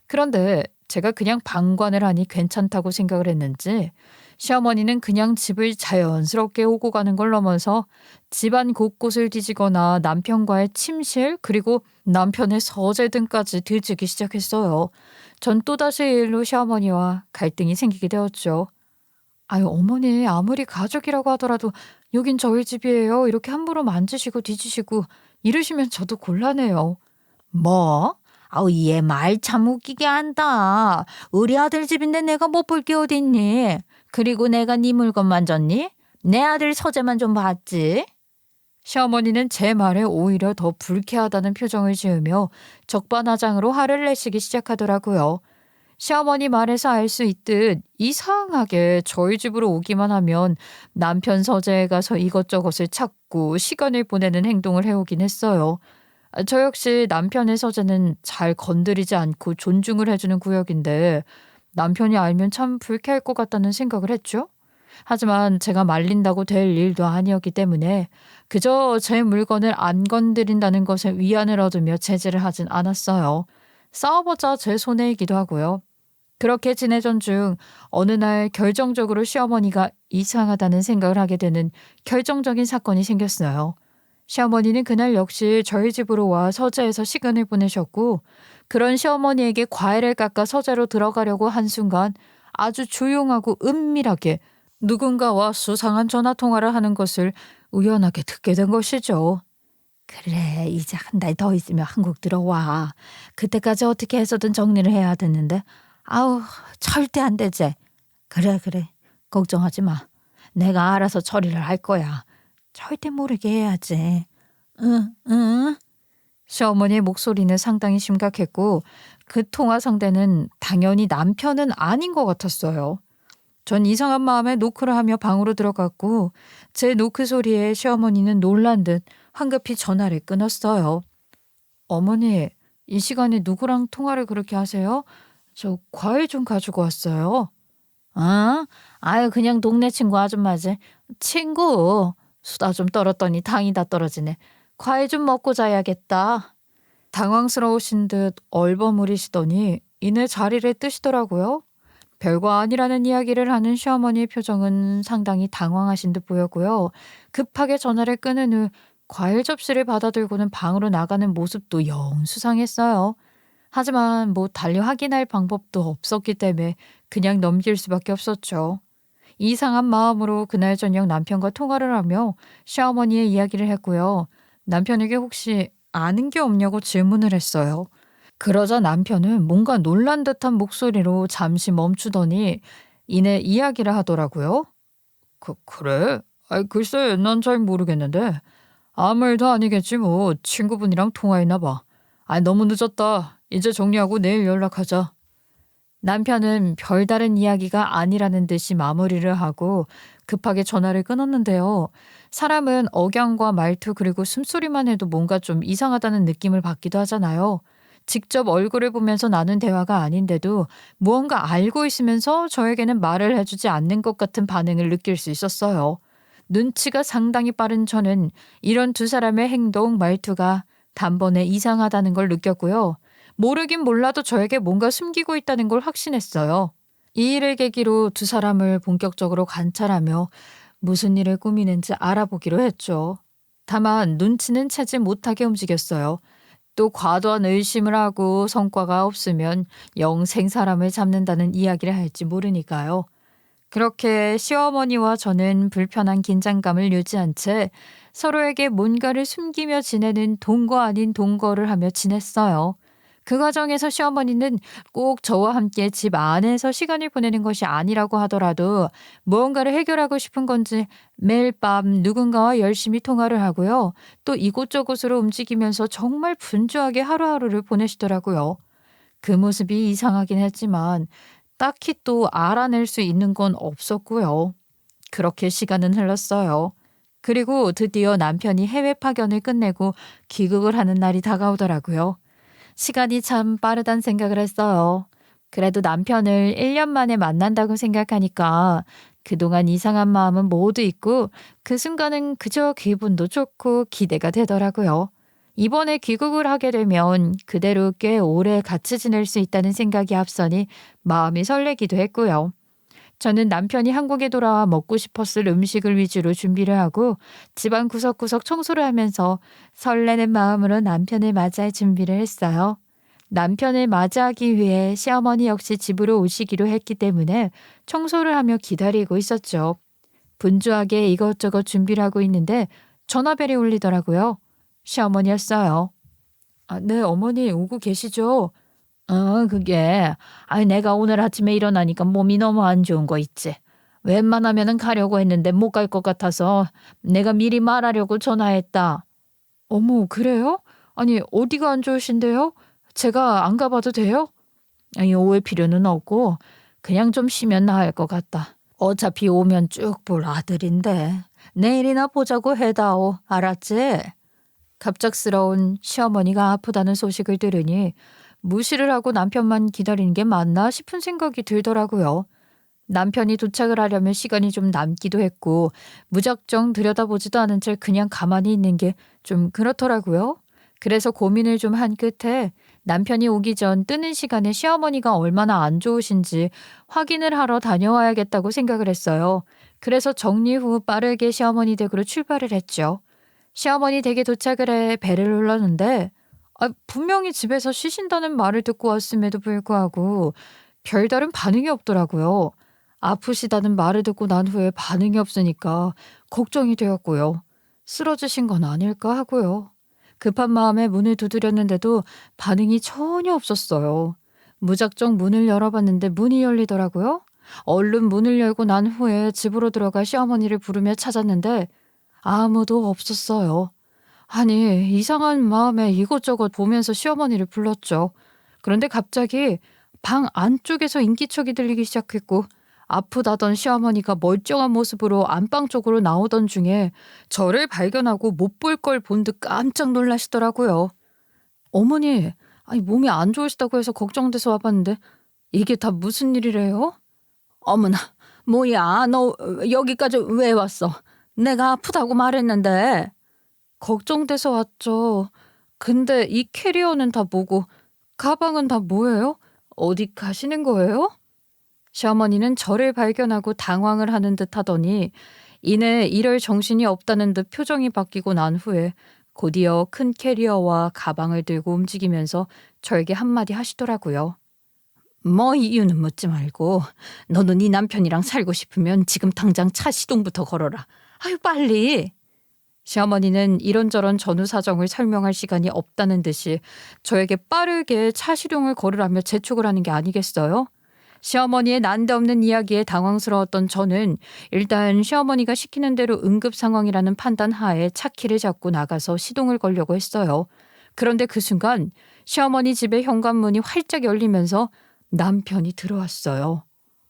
그런데 제가 그냥 방관을 하니 괜찮다고 생각을 했는지 시어머니는 그냥 집을 자연스럽게 오고 가는 걸 넘어서 집안 곳곳을 뒤지거나 남편과의 침실 그리고 남편의 서재 등까지 뒤지기 시작했어요. 전 또다시 이 일로 시어머니와 갈등이 생기게 되었죠. 아유 어머니 아무리 가족이라고 하더라도 여긴 저희 집이에요. 이렇게 함부로 만지시고 뒤지시고 이러시면 저도 곤란해요. 뭐? 아우 얘 말 참 웃기게 한다. 우리 아들 집인데 내가 못 볼 게 어딨니? 그리고 내가 네 물건 만졌니? 내 아들 서재만 좀 봤지? 시어머니는 제 말에 오히려 더 불쾌하다는 표정을 지으며 적반하장으로 화를 내시기 시작하더라고요. 시어머니 말에서 알 수 있듯 이상하게 저희 집으로 오기만 하면 남편 서재에 가서 이것저것을 찾고 시간을 보내는 행동을 해오긴 했어요. 저 역시 남편의 서재는 잘 건드리지 않고 존중을 해주는 구역인데 남편이 알면 참 불쾌할 것 같다는 생각을 했죠. 하지만 제가 말린다고 될 일도 아니었기 때문에 그저 제 물건을 안 건드린다는 것에 위안을 얻으며 제지를 하진 않았어요. 싸워보자 제 손해이기도 하고요. 그렇게 지내던 중 어느 날 결정적으로 시어머니가 이상하다는 생각을 하게 되는 결정적인 사건이 생겼어요. 시어머니는 그날 역시 저희 집으로 와 서재에서 시간을 보내셨고 그런 시어머니에게 과일을 깎아 서재로 들어가려고 한 순간 아주 조용하고 은밀하게 누군가와 수상한 전화 통화를 하는 것을 우연하게 듣게 된 것이죠. 그래, 이제 한 달 더 있으면 한국 들어와. 그때까지 어떻게 해서든 정리를 해야 되는데 아우 절대 안 되지. 그래 걱정하지 마. 내가 알아서 처리를 할 거야. 절대 모르게 해야지. 응. 시어머니의 목소리는 상당히 심각했고 그 통화 상대는 당연히 남편은 아닌 것 같았어요. 전 이상한 마음에 노크를 하며 방으로 들어갔고 제 노크 소리에 시어머니는 놀란 듯 황급히 전화를 끊었어요. 어머니, 이 시간에 누구랑 통화를 그렇게 하세요? 저 과일 좀 가지고 왔어요. 아유 그냥 동네 친구 아줌마지. 친구. 수다 좀 떨었더니 당이 다 떨어지네. 과일 좀 먹고 자야겠다. 당황스러우신 듯 얼버무리시더니 이내 자리를 뜨시더라고요. 별거 아니라는 이야기를 하는 시어머니의 표정은 상당히 당황하신 듯 보였고요. 급하게 전화를 끊은 후 과일 접시를 받아들고는 방으로 나가는 모습도 영 수상했어요. 하지만 뭐 달리 확인할 방법도 없었기 때문에 그냥 넘길 수밖에 없었죠. 이상한 마음으로 그날 저녁 남편과 통화를 하며 시어머니의 이야기를 했고요. 남편에게 혹시 아는 게 없냐고 질문을 했어요. 그러자 남편은 뭔가 놀란 듯한 목소리로 잠시 멈추더니 이내 이야기를 하더라고요. 그래? 글쎄, 난 잘 모르겠는데. 아무 일도 아니겠지 뭐. 친구분이랑 통화했나 봐. 너무 늦었다. 이제 정리하고 내일 연락하자. 남편은 별다른 이야기가 아니라는 듯이 마무리를 하고 급하게 전화를 끊었는데요. 사람은 억양과 말투 그리고 숨소리만 해도 뭔가 좀 이상하다는 느낌을 받기도 하잖아요. 직접 얼굴을 보면서 나눈 대화가 아닌데도 무언가 알고 있으면서 저에게는 말을 해주지 않는 것 같은 반응을 느낄 수 있었어요. 눈치가 상당히 빠른 저는 이런 두 사람의 행동, 말투가 단번에 이상하다는 걸 느꼈고요. 모르긴 몰라도 저에게 뭔가 숨기고 있다는 걸 확신했어요. 이 일을 계기로 두 사람을 본격적으로 관찰하며 무슨 일을 꾸미는지 알아보기로 했죠. 다만 눈치는 채지 못하게 움직였어요. 또 과도한 의심을 하고 성과가 없으면 영생 사람을 잡는다는 이야기를 할지 모르니까요. 그렇게 시어머니와 저는 불편한 긴장감을 유지한 채 서로에게 뭔가를 숨기며 지내는 동거 아닌 동거를 하며 지냈어요. 그 과정에서 시어머니는 꼭 저와 함께 집 안에서 시간을 보내는 것이 아니라고 하더라도 무언가를 해결하고 싶은 건지 매일 밤 누군가와 열심히 통화를 하고요. 또 이곳저곳으로 움직이면서 정말 분주하게 하루하루를 보내시더라고요. 그 모습이 이상하긴 했지만 딱히 또 알아낼 수 있는 건 없었고요. 그렇게 시간은 흘렀어요. 그리고 드디어 남편이 해외 파견을 끝내고 귀국을 하는 날이 다가오더라고요. 시간이 참 빠르단 생각을 했어요. 그래도 남편을 1년 만에 만난다고 생각하니까 그동안 이상한 마음은 모두 있고 그 순간은 그저 기분도 좋고 기대가 되더라고요. 이번에 귀국을 하게 되면 그대로 꽤 오래 같이 지낼 수 있다는 생각이 앞서니 마음이 설레기도 했고요. 저는 남편이 한국에 돌아와 먹고 싶었을 음식을 위주로 준비를 하고 집안 구석구석 청소를 하면서 설레는 마음으로 남편을 맞이할 준비를 했어요. 남편을 맞이하기 위해 시어머니 역시 집으로 오시기로 했기 때문에 청소를 하며 기다리고 있었죠. 분주하게 이것저것 준비를 하고 있는데 전화벨이 울리더라고요. 시어머니였어요. 네, 어머니 오고 계시죠? 그게, 내가 오늘 아침에 일어나니까 몸이 너무 안 좋은 거 있지. 웬만하면은 가려고 했는데 못 갈 것 같아서 내가 미리 말하려고 전화했다. 어머, 그래요? 아니, 어디가 안 좋으신데요? 제가 안 가봐도 돼요? 오해 필요는 없고, 그냥 좀 쉬면 나을 것 같다. 어차피 오면 쭉 볼 아들인데, 내일이나 보자고 해다오. 알았지? 갑작스러운 시어머니가 아프다는 소식을 들으니 무시를 하고 남편만 기다리는 게 맞나 싶은 생각이 들더라고요. 남편이 도착을 하려면 시간이 좀 남기도 했고 무작정 들여다보지도 않은 채 그냥 가만히 있는 게 좀 그렇더라고요. 그래서 고민을 좀 한 끝에 남편이 오기 전 뜨는 시간에 시어머니가 얼마나 안 좋으신지 확인을 하러 다녀와야겠다고 생각을 했어요. 그래서 정리 후 빠르게 시어머니 댁으로 출발을 했죠. 시어머니 댁에 도착을 해 배를 눌렀는데 분명히 집에서 쉬신다는 말을 듣고 왔음에도 불구하고 별다른 반응이 없더라고요. 아프시다는 말을 듣고 난 후에 반응이 없으니까 걱정이 되었고요. 쓰러지신 건 아닐까 하고요. 급한 마음에 문을 두드렸는데도 반응이 전혀 없었어요. 무작정 문을 열어봤는데 문이 열리더라고요. 얼른 문을 열고 난 후에 집으로 들어가 시어머니를 부르며 찾았는데 아무도 없었어요. 아니, 이상한 마음에 이것저것 보면서 시어머니를 불렀죠. 그런데 갑자기 방 안쪽에서 인기척이 들리기 시작했고 아프다던 시어머니가 멀쩡한 모습으로 안방 쪽으로 나오던 중에 저를 발견하고 못 볼 걸 본 듯 깜짝 놀라시더라고요. 어머니, 몸이 안 좋으시다고 해서 걱정돼서 와봤는데 이게 다 무슨 일이래요? 어머나, 뭐야, 너 여기까지 왜 왔어? 내가 아프다고 말했는데. 걱정돼서 왔죠. 근데 이 캐리어는 다 뭐고 가방은 다 뭐예요? 어디 가시는 거예요? 시어머니는 저를 발견하고 당황을 하는 듯 하더니 이내 이럴 정신이 없다는 듯 표정이 바뀌고 난 후에 곧이어 큰 캐리어와 가방을 들고 움직이면서 저에게 한마디 하시더라고요. 뭐 이유는 묻지 말고 너는 네 남편이랑 살고 싶으면 지금 당장 차 시동부터 걸어라. 아유 빨리. 시어머니는 이런저런 전후 사정을 설명할 시간이 없다는 듯이 저에게 빠르게 차 시동을 걸으라며 재촉을 하는 게 아니겠어요? 시어머니의 난데없는 이야기에 당황스러웠던 저는 일단 시어머니가 시키는 대로 응급 상황이라는 판단 하에 차 키를 잡고 나가서 시동을 걸려고 했어요. 그런데 그 순간 시어머니 집의 현관문이 활짝 열리면서 남편이 들어왔어요.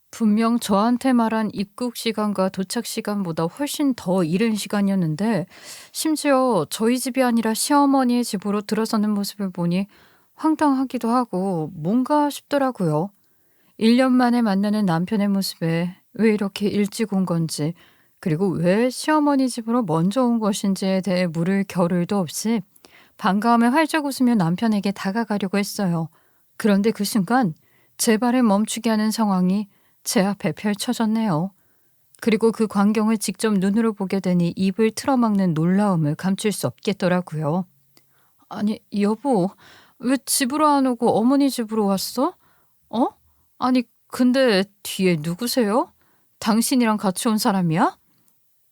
분명 저한테 말한 입국 시간과 도착 시간보다 훨씬 더 이른 시간이었는데 심지어 저희 집이 아니라 시어머니의 집으로 들어서는 모습을 보니 황당하기도 하고 뭔가 싶더라고요. 1년 만에 만나는 남편의 모습에 왜 이렇게 일찍 온 건지, 그리고 왜 시어머니 집으로 먼저 온 것인지에 대해 물을 겨를도 없이 반가움에 활짝 웃으며 남편에게 다가가려고 했어요. 그런데 그 순간 제 발을 멈추게 하는 상황이 제 앞에 펼쳐졌네요. 그리고 그 광경을 직접 눈으로 보게 되니 입을 틀어막는 놀라움을 감출 수 없겠더라고요. 아니, 여보, 왜 집으로 안 오고 어머니 집으로 왔어? 어? 아니, 근데 뒤에 누구세요? 당신이랑 같이 온 사람이야?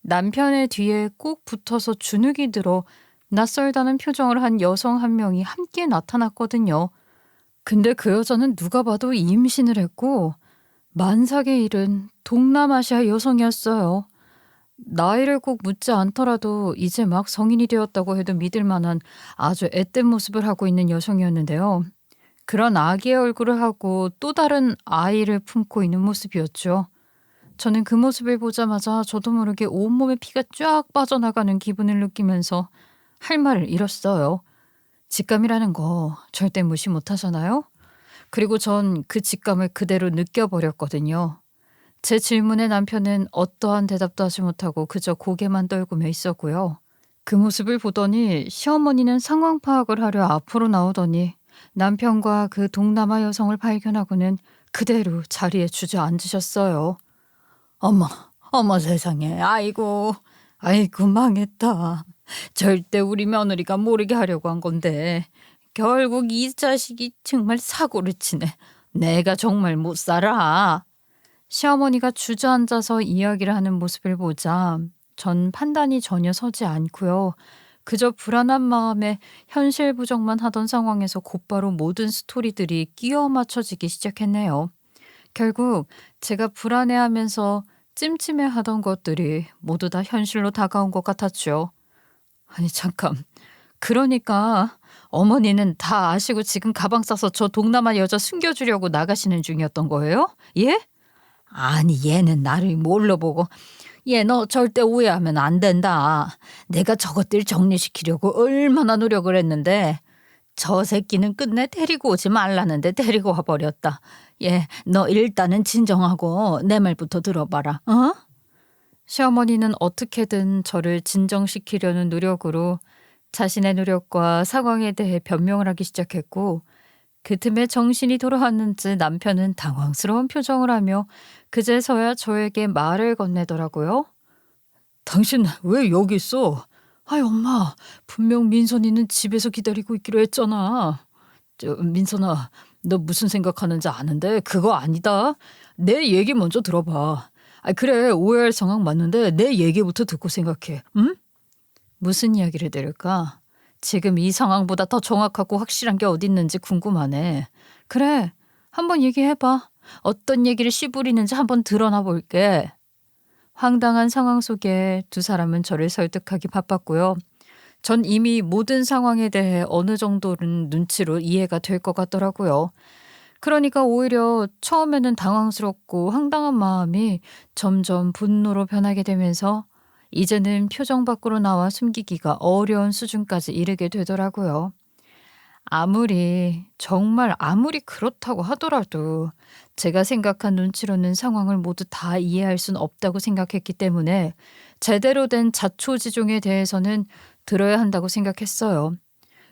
남편의 뒤에 꼭 붙어서 주눅이 들어 낯설다는 표정을 한 여성 한 명이 함께 나타났거든요. 근데 그 여자는 누가 봐도 임신을 했고 만삭의 일은 동남아시아 여성이었어요. 나이를 꼭 묻지 않더라도 이제 막 성인이 되었다고 해도 믿을 만한 아주 앳된 모습을 하고 있는 여성이었는데요. 그런 아기의 얼굴을 하고 또 다른 아이를 품고 있는 모습이었죠. 저는 그 모습을 보자마자 저도 모르게 온몸에 피가 쫙 빠져나가는 기분을 느끼면서 할 말을 잃었어요. 직감이라는 거 절대 무시 못하잖아요. 그리고 전 그 직감을 그대로 느껴버렸거든요. 제 질문에 남편은 어떠한 대답도 하지 못하고 그저 고개만 떨구며 있었고요. 그 모습을 보더니 시어머니는 상황 파악을 하려 앞으로 나오더니 남편과 그 동남아 여성을 발견하고는 그대로 자리에 주저앉으셨어요. 어머, 어머 세상에, 아이고 망했다. 절대 우리 며느리가 모르게 하려고 한 건데 결국 이 자식이 정말 사고를 치네. 내가 정말 못 살아. 시어머니가 주저앉아서 이야기를 하는 모습을 보자 전 판단이 전혀 서지 않고요. 그저 불안한 마음에 현실 부정만 하던 상황에서 곧바로 모든 스토리들이 끼워 맞춰지기 시작했네요. 결국 제가 불안해하면서 찜찜해하던 것들이 모두 다 현실로 다가온 것 같았죠. 아니 잠깐, 그러니까 어머니는 다 아시고 지금 가방 싸서 저 동남아 여자 숨겨주려고 나가시는 중이었던 거예요? 예? 아니 얘는 나를 뭘로 보고. 얘 너 절대 오해하면 안 된다. 내가 저것들 정리시키려고 얼마나 노력을 했는데 저 새끼는 끝내 데리고 오지 말라는데 데리고 와버렸다. 얘 너 일단은 진정하고 내 말부터 들어봐라. 어? 시어머니는 어떻게든 저를 진정시키려는 노력으로 자신의 노력과 상황에 대해 변명을 하기 시작했고 그 틈에 정신이 돌아왔는지 남편은 당황스러운 표정을 하며 그제서야 저에게 말을 건네더라고요. 당신 왜 여기 있어? 아이 엄마, 분명 민선이는 집에서 기다리고 있기로 했잖아. 민선아, 너 무슨 생각하는지 아는데 그거 아니다. 내 얘기 먼저 들어봐. 그래, 오해할 상황 맞는데 내 얘기부터 듣고 생각해. 응? 무슨 이야기를 들을까? 지금 이 상황보다 더 정확하고 확실한 게 어디 있는지 궁금하네. 그래, 한번 얘기해봐. 어떤 얘기를 씨부리는지 한번 드러나 볼게. 황당한 상황 속에 두 사람은 저를 설득하기 바빴고요. 전 이미 모든 상황에 대해 어느 정도는 눈치로 이해가 될 것 같더라고요. 그러니까 오히려 처음에는 당황스럽고 황당한 마음이 점점 분노로 변하게 되면서 이제는 표정 밖으로 나와 숨기기가 어려운 수준까지 이르게 되더라고요. 정말 아무리 그렇다고 하더라도 제가 생각한 눈치로는 상황을 모두 다 이해할 순 없다고 생각했기 때문에 제대로 된 자초지종에 대해서는 들어야 한다고 생각했어요.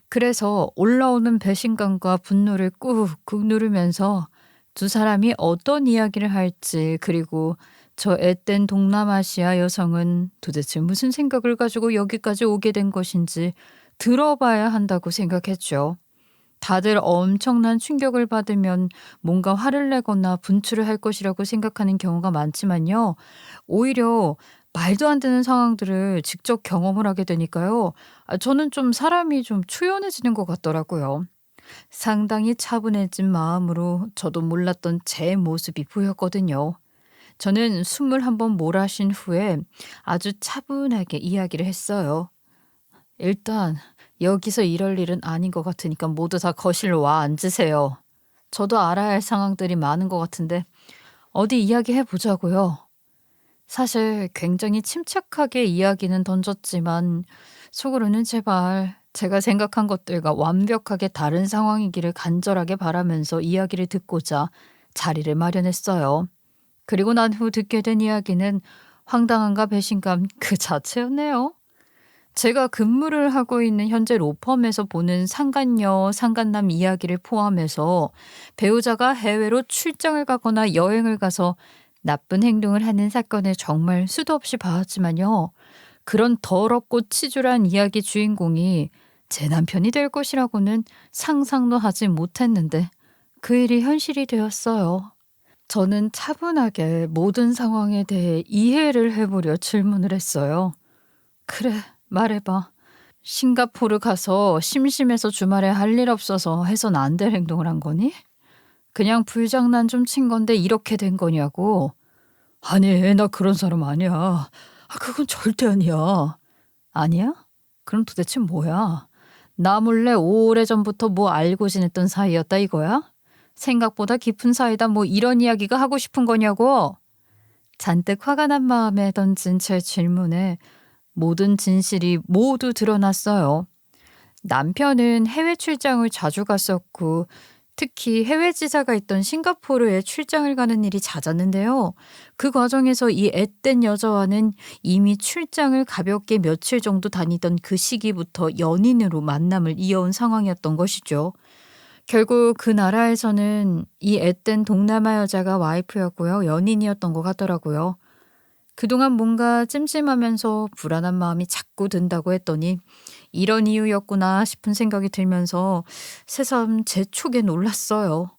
그래서 올라오는 배신감과 분노를 꾹꾹 누르면서 두 사람이 어떤 이야기를 할지, 그리고 저 앳된 동남아시아 여성은 도대체 무슨 생각을 가지고 여기까지 오게 된 것인지 들어봐야 한다고 생각했죠. 다들 엄청난 충격을 받으면 뭔가 화를 내거나 분출을 할 것이라고 생각하는 경우가 많지만요. 오히려 말도 안 되는 상황들을 직접 경험을 하게 되니까요. 저는 좀 사람이 좀 초연해지는 것 같더라고요. 상당히 차분해진 마음으로 저도 몰랐던 제 모습이 보였거든요. 저는 숨을 한번 몰아쉰 후에 아주 차분하게 이야기를 했어요. 일단 여기서 이럴 일은 아닌 것 같으니까 모두 다 거실로 와 앉으세요. 저도 알아야 할 상황들이 많은 것 같은데 어디 이야기해 보자고요. 사실 굉장히 침착하게 이야기는 던졌지만 속으로는 제발 제가 생각한 것들과 완벽하게 다른 상황이기를 간절하게 바라면서 이야기를 듣고자 자리를 마련했어요. 그리고 난 후 듣게 된 이야기는 황당함과 배신감 그 자체였네요. 제가 근무를 하고 있는 현재 로펌에서 보는 상간녀, 상간남 이야기를 포함해서 배우자가 해외로 출장을 가거나 여행을 가서 나쁜 행동을 하는 사건을 정말 수도 없이 봐왔지만요. 그런 더럽고 치졸한 이야기 주인공이 제 남편이 될 것이라고는 상상도 하지 못했는데 그 일이 현실이 되었어요. 저는 차분하게 모든 상황에 대해 이해를 해보려 질문을 했어요. 그래, 말해봐. 싱가포르 가서 심심해서 주말에 할 일 없어서 해선 안 될 행동을 한 거니? 그냥 불장난 좀 친 건데 이렇게 된 거냐고. 아니, 나 그런 사람 아니야. 그건 절대 아니야. 아니야? 그럼 도대체 뭐야? 나 몰래 오래전부터 뭐 알고 지냈던 사이였다 이거야? 생각보다 깊은 사이다 뭐 이런 이야기가 하고 싶은 거냐고? 잔뜩 화가 난 마음에 던진 제 질문에 모든 진실이 모두 드러났어요. 남편은 해외 출장을 자주 갔었고 특히 해외 지사가 있던 싱가포르에 출장을 가는 일이 잦았는데요. 그 과정에서 이 앳된 여자와는 이미 출장을 가볍게 며칠 정도 다니던 그 시기부터 연인으로 만남을 이어온 상황이었던 것이죠. 결국 그 나라에서는 이 앳된 동남아 여자가 와이프였고요. 연인이었던 것 같더라고요. 그동안 뭔가 찜찜하면서 불안한 마음이 자꾸 든다고 했더니 이런 이유였구나 싶은 생각이 들면서 새삼 제 촉에 놀랐어요.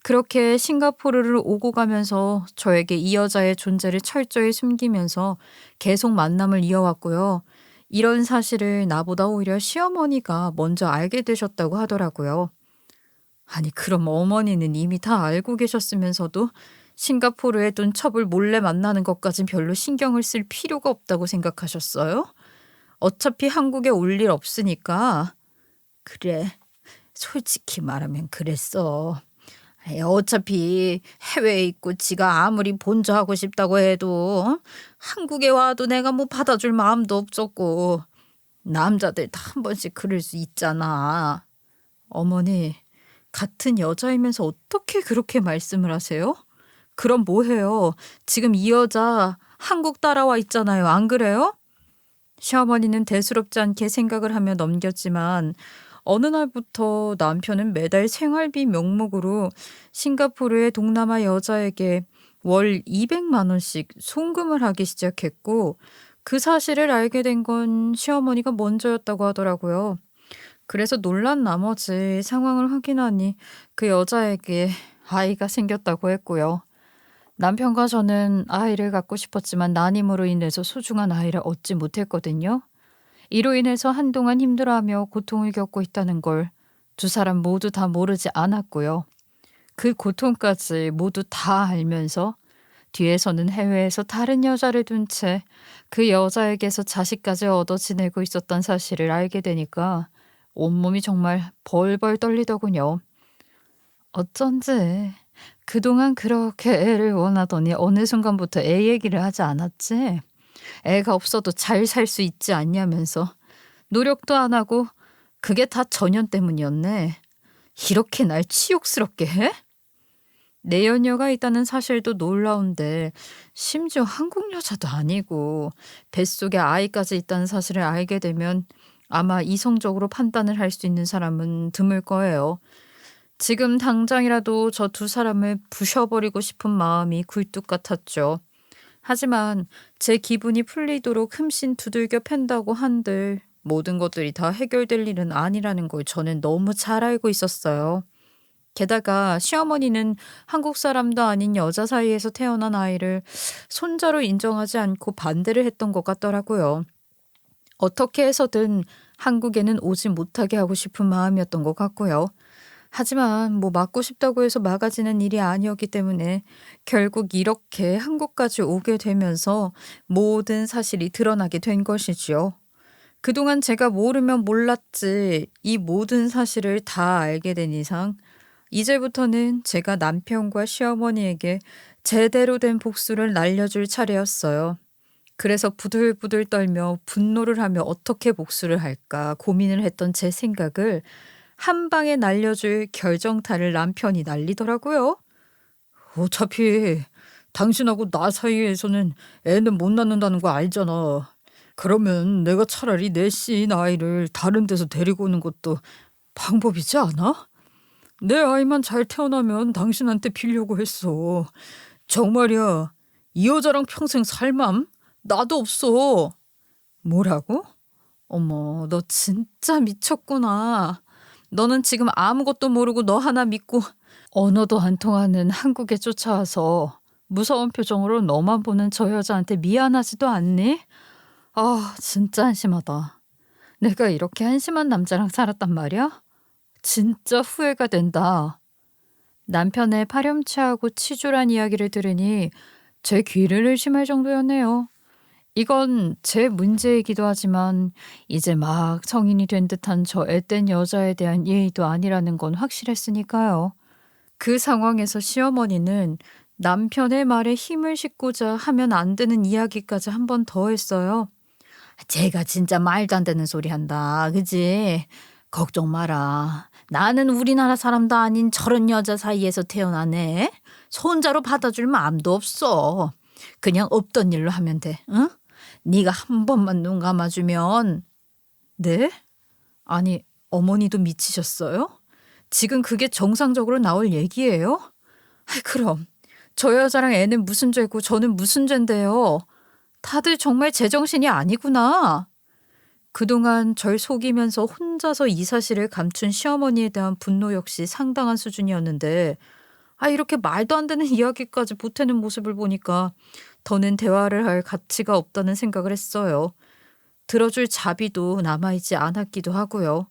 그렇게 싱가포르를 오고 가면서 저에게 이 여자의 존재를 철저히 숨기면서 계속 만남을 이어왔고요. 이런 사실을 나보다 오히려 시어머니가 먼저 알게 되셨다고 하더라고요. 아니, 그럼 어머니는 이미 다 알고 계셨으면서도 싱가포르에 둔 첩을 몰래 만나는 것까진 별로 신경을 쓸 필요가 없다고 생각하셨어요? 어차피 한국에 올 일 없으니까. 그래, 솔직히 말하면 그랬어. 어차피 해외에 있고 지가 아무리 본처하고 싶다고 해도 한국에 와도 내가 뭐 받아줄 마음도 없었고 남자들 다 한 번씩 그럴 수 있잖아. 어머니, 같은 여자이면서 어떻게 그렇게 말씀을 하세요? 그럼 뭐해요? 지금 이 여자 한국 따라와 있잖아요. 안 그래요? 시어머니는 대수롭지 않게 생각을 하며 넘겼지만 어느 날부터 남편은 매달 생활비 명목으로 싱가포르의 동남아 여자에게 월 200만 원씩 송금을 하기 시작했고 그 사실을 알게 된 건 시어머니가 먼저였다고 하더라고요. 그래서 놀란 나머지 상황을 확인하니 그 여자에게 아이가 생겼다고 했고요. 남편과 저는 아이를 갖고 싶었지만 난임으로 인해서 소중한 아이를 얻지 못했거든요. 이로 인해서 한동안 힘들어하며 고통을 겪고 있다는 걸 두 사람 모두 다 모르지 않았고요. 그 고통까지 모두 다 알면서 뒤에서는 해외에서 다른 여자를 둔 채 그 여자에게서 자식까지 얻어 지내고 있었던 사실을 알게 되니까 온몸이 정말 벌벌 떨리더군요. 어쩐지 그동안 그렇게 애를 원하더니 어느 순간부터 애 얘기를 하지 않았지? 애가 없어도 잘 살 수 있지 않냐면서 노력도 안 하고 그게 다 전연 때문이었네. 이렇게 날 치욕스럽게 해? 내연녀가 있다는 사실도 놀라운데 심지어 한국 여자도 아니고 뱃속에 아이까지 있다는 사실을 알게 되면 아마 이성적으로 판단을 할 수 있는 사람은 드물 거예요. 지금 당장이라도 저 두 사람을 부셔버리고 싶은 마음이 굴뚝 같았죠. 하지만 제 기분이 풀리도록 흠씬 두들겨 팬다고 한들 모든 것들이 다 해결될 일은 아니라는 걸 저는 너무 잘 알고 있었어요. 게다가 시어머니는 한국 사람도 아닌 여자 사이에서 태어난 아이를 손자로 인정하지 않고 반대를 했던 것 같더라고요. 어떻게 해서든 한국에는 오지 못하게 하고 싶은 마음이었던 것 같고요. 하지만 뭐 막고 싶다고 해서 막아지는 일이 아니었기 때문에 결국 이렇게 한국까지 오게 되면서 모든 사실이 드러나게 된 것이지요. 그동안 제가 모르면 몰랐지 이 모든 사실을 다 알게 된 이상 이제부터는 제가 남편과 시어머니에게 제대로 된 복수를 날려줄 차례였어요. 그래서 부들부들 떨며 분노를 하며 어떻게 복수를 할까 고민을 했던 제 생각을 한 방에 날려줄 결정타를 남편이 날리더라고요. 어차피 당신하고 나 사이에서는 애는 못 낳는다는 거 알잖아. 그러면 내가 차라리 내 씨 아이를 다른 데서 데리고 오는 것도 방법이지 않아? 내 아이만 잘 태어나면 당신한테 빌려고 했어. 정말이야. 이 여자랑 평생 살맘? 나도 없어. 뭐라고? 어머, 너 진짜 미쳤구나. 너는 지금 아무것도 모르고 너 하나 믿고 언어도 안 통하는 한국에 쫓아와서 무서운 표정으로 너만 보는 저 여자한테 미안하지도 않니? 아, 진짜 한심하다. 내가 이렇게 한심한 남자랑 살았단 말이야? 진짜 후회가 된다. 남편의 파렴치하고 치졸한 이야기를 들으니 제 귀를 의심할 정도였네요. 이건 제 문제이기도 하지만 이제 막 성인이 된 듯한 저 앳된 여자에 대한 예의도 아니라는 건 확실했으니까요. 그 상황에서 시어머니는 남편의 말에 힘을 싣고자 하면 안 되는 이야기까지 한 번 더 했어요. 제가 진짜 말도 안 되는 소리 한다. 그지? 걱정 마라. 나는 우리나라 사람도 아닌 저런 여자 사이에서 태어나네. 손자로 받아줄 마음도 없어. 그냥 없던 일로 하면 돼. 응? 네가 한 번만 눈 감아주면. 네? 아니, 어머니도 미치셨어요? 지금 그게 정상적으로 나올 얘기예요? 아이, 그럼 저 여자랑 애는 무슨 죄고 저는 무슨 죄인데요. 다들 정말 제정신이 아니구나. 그동안 절 속이면서 혼자서 이 사실을 감춘 시어머니에 대한 분노 역시 상당한 수준이었는데 이렇게 말도 안 되는 이야기까지 보태는 모습을 보니까 더는 대화를 할 가치가 없다는 생각을 했어요. 들어줄 자비도 남아있지 않았기도 하고요.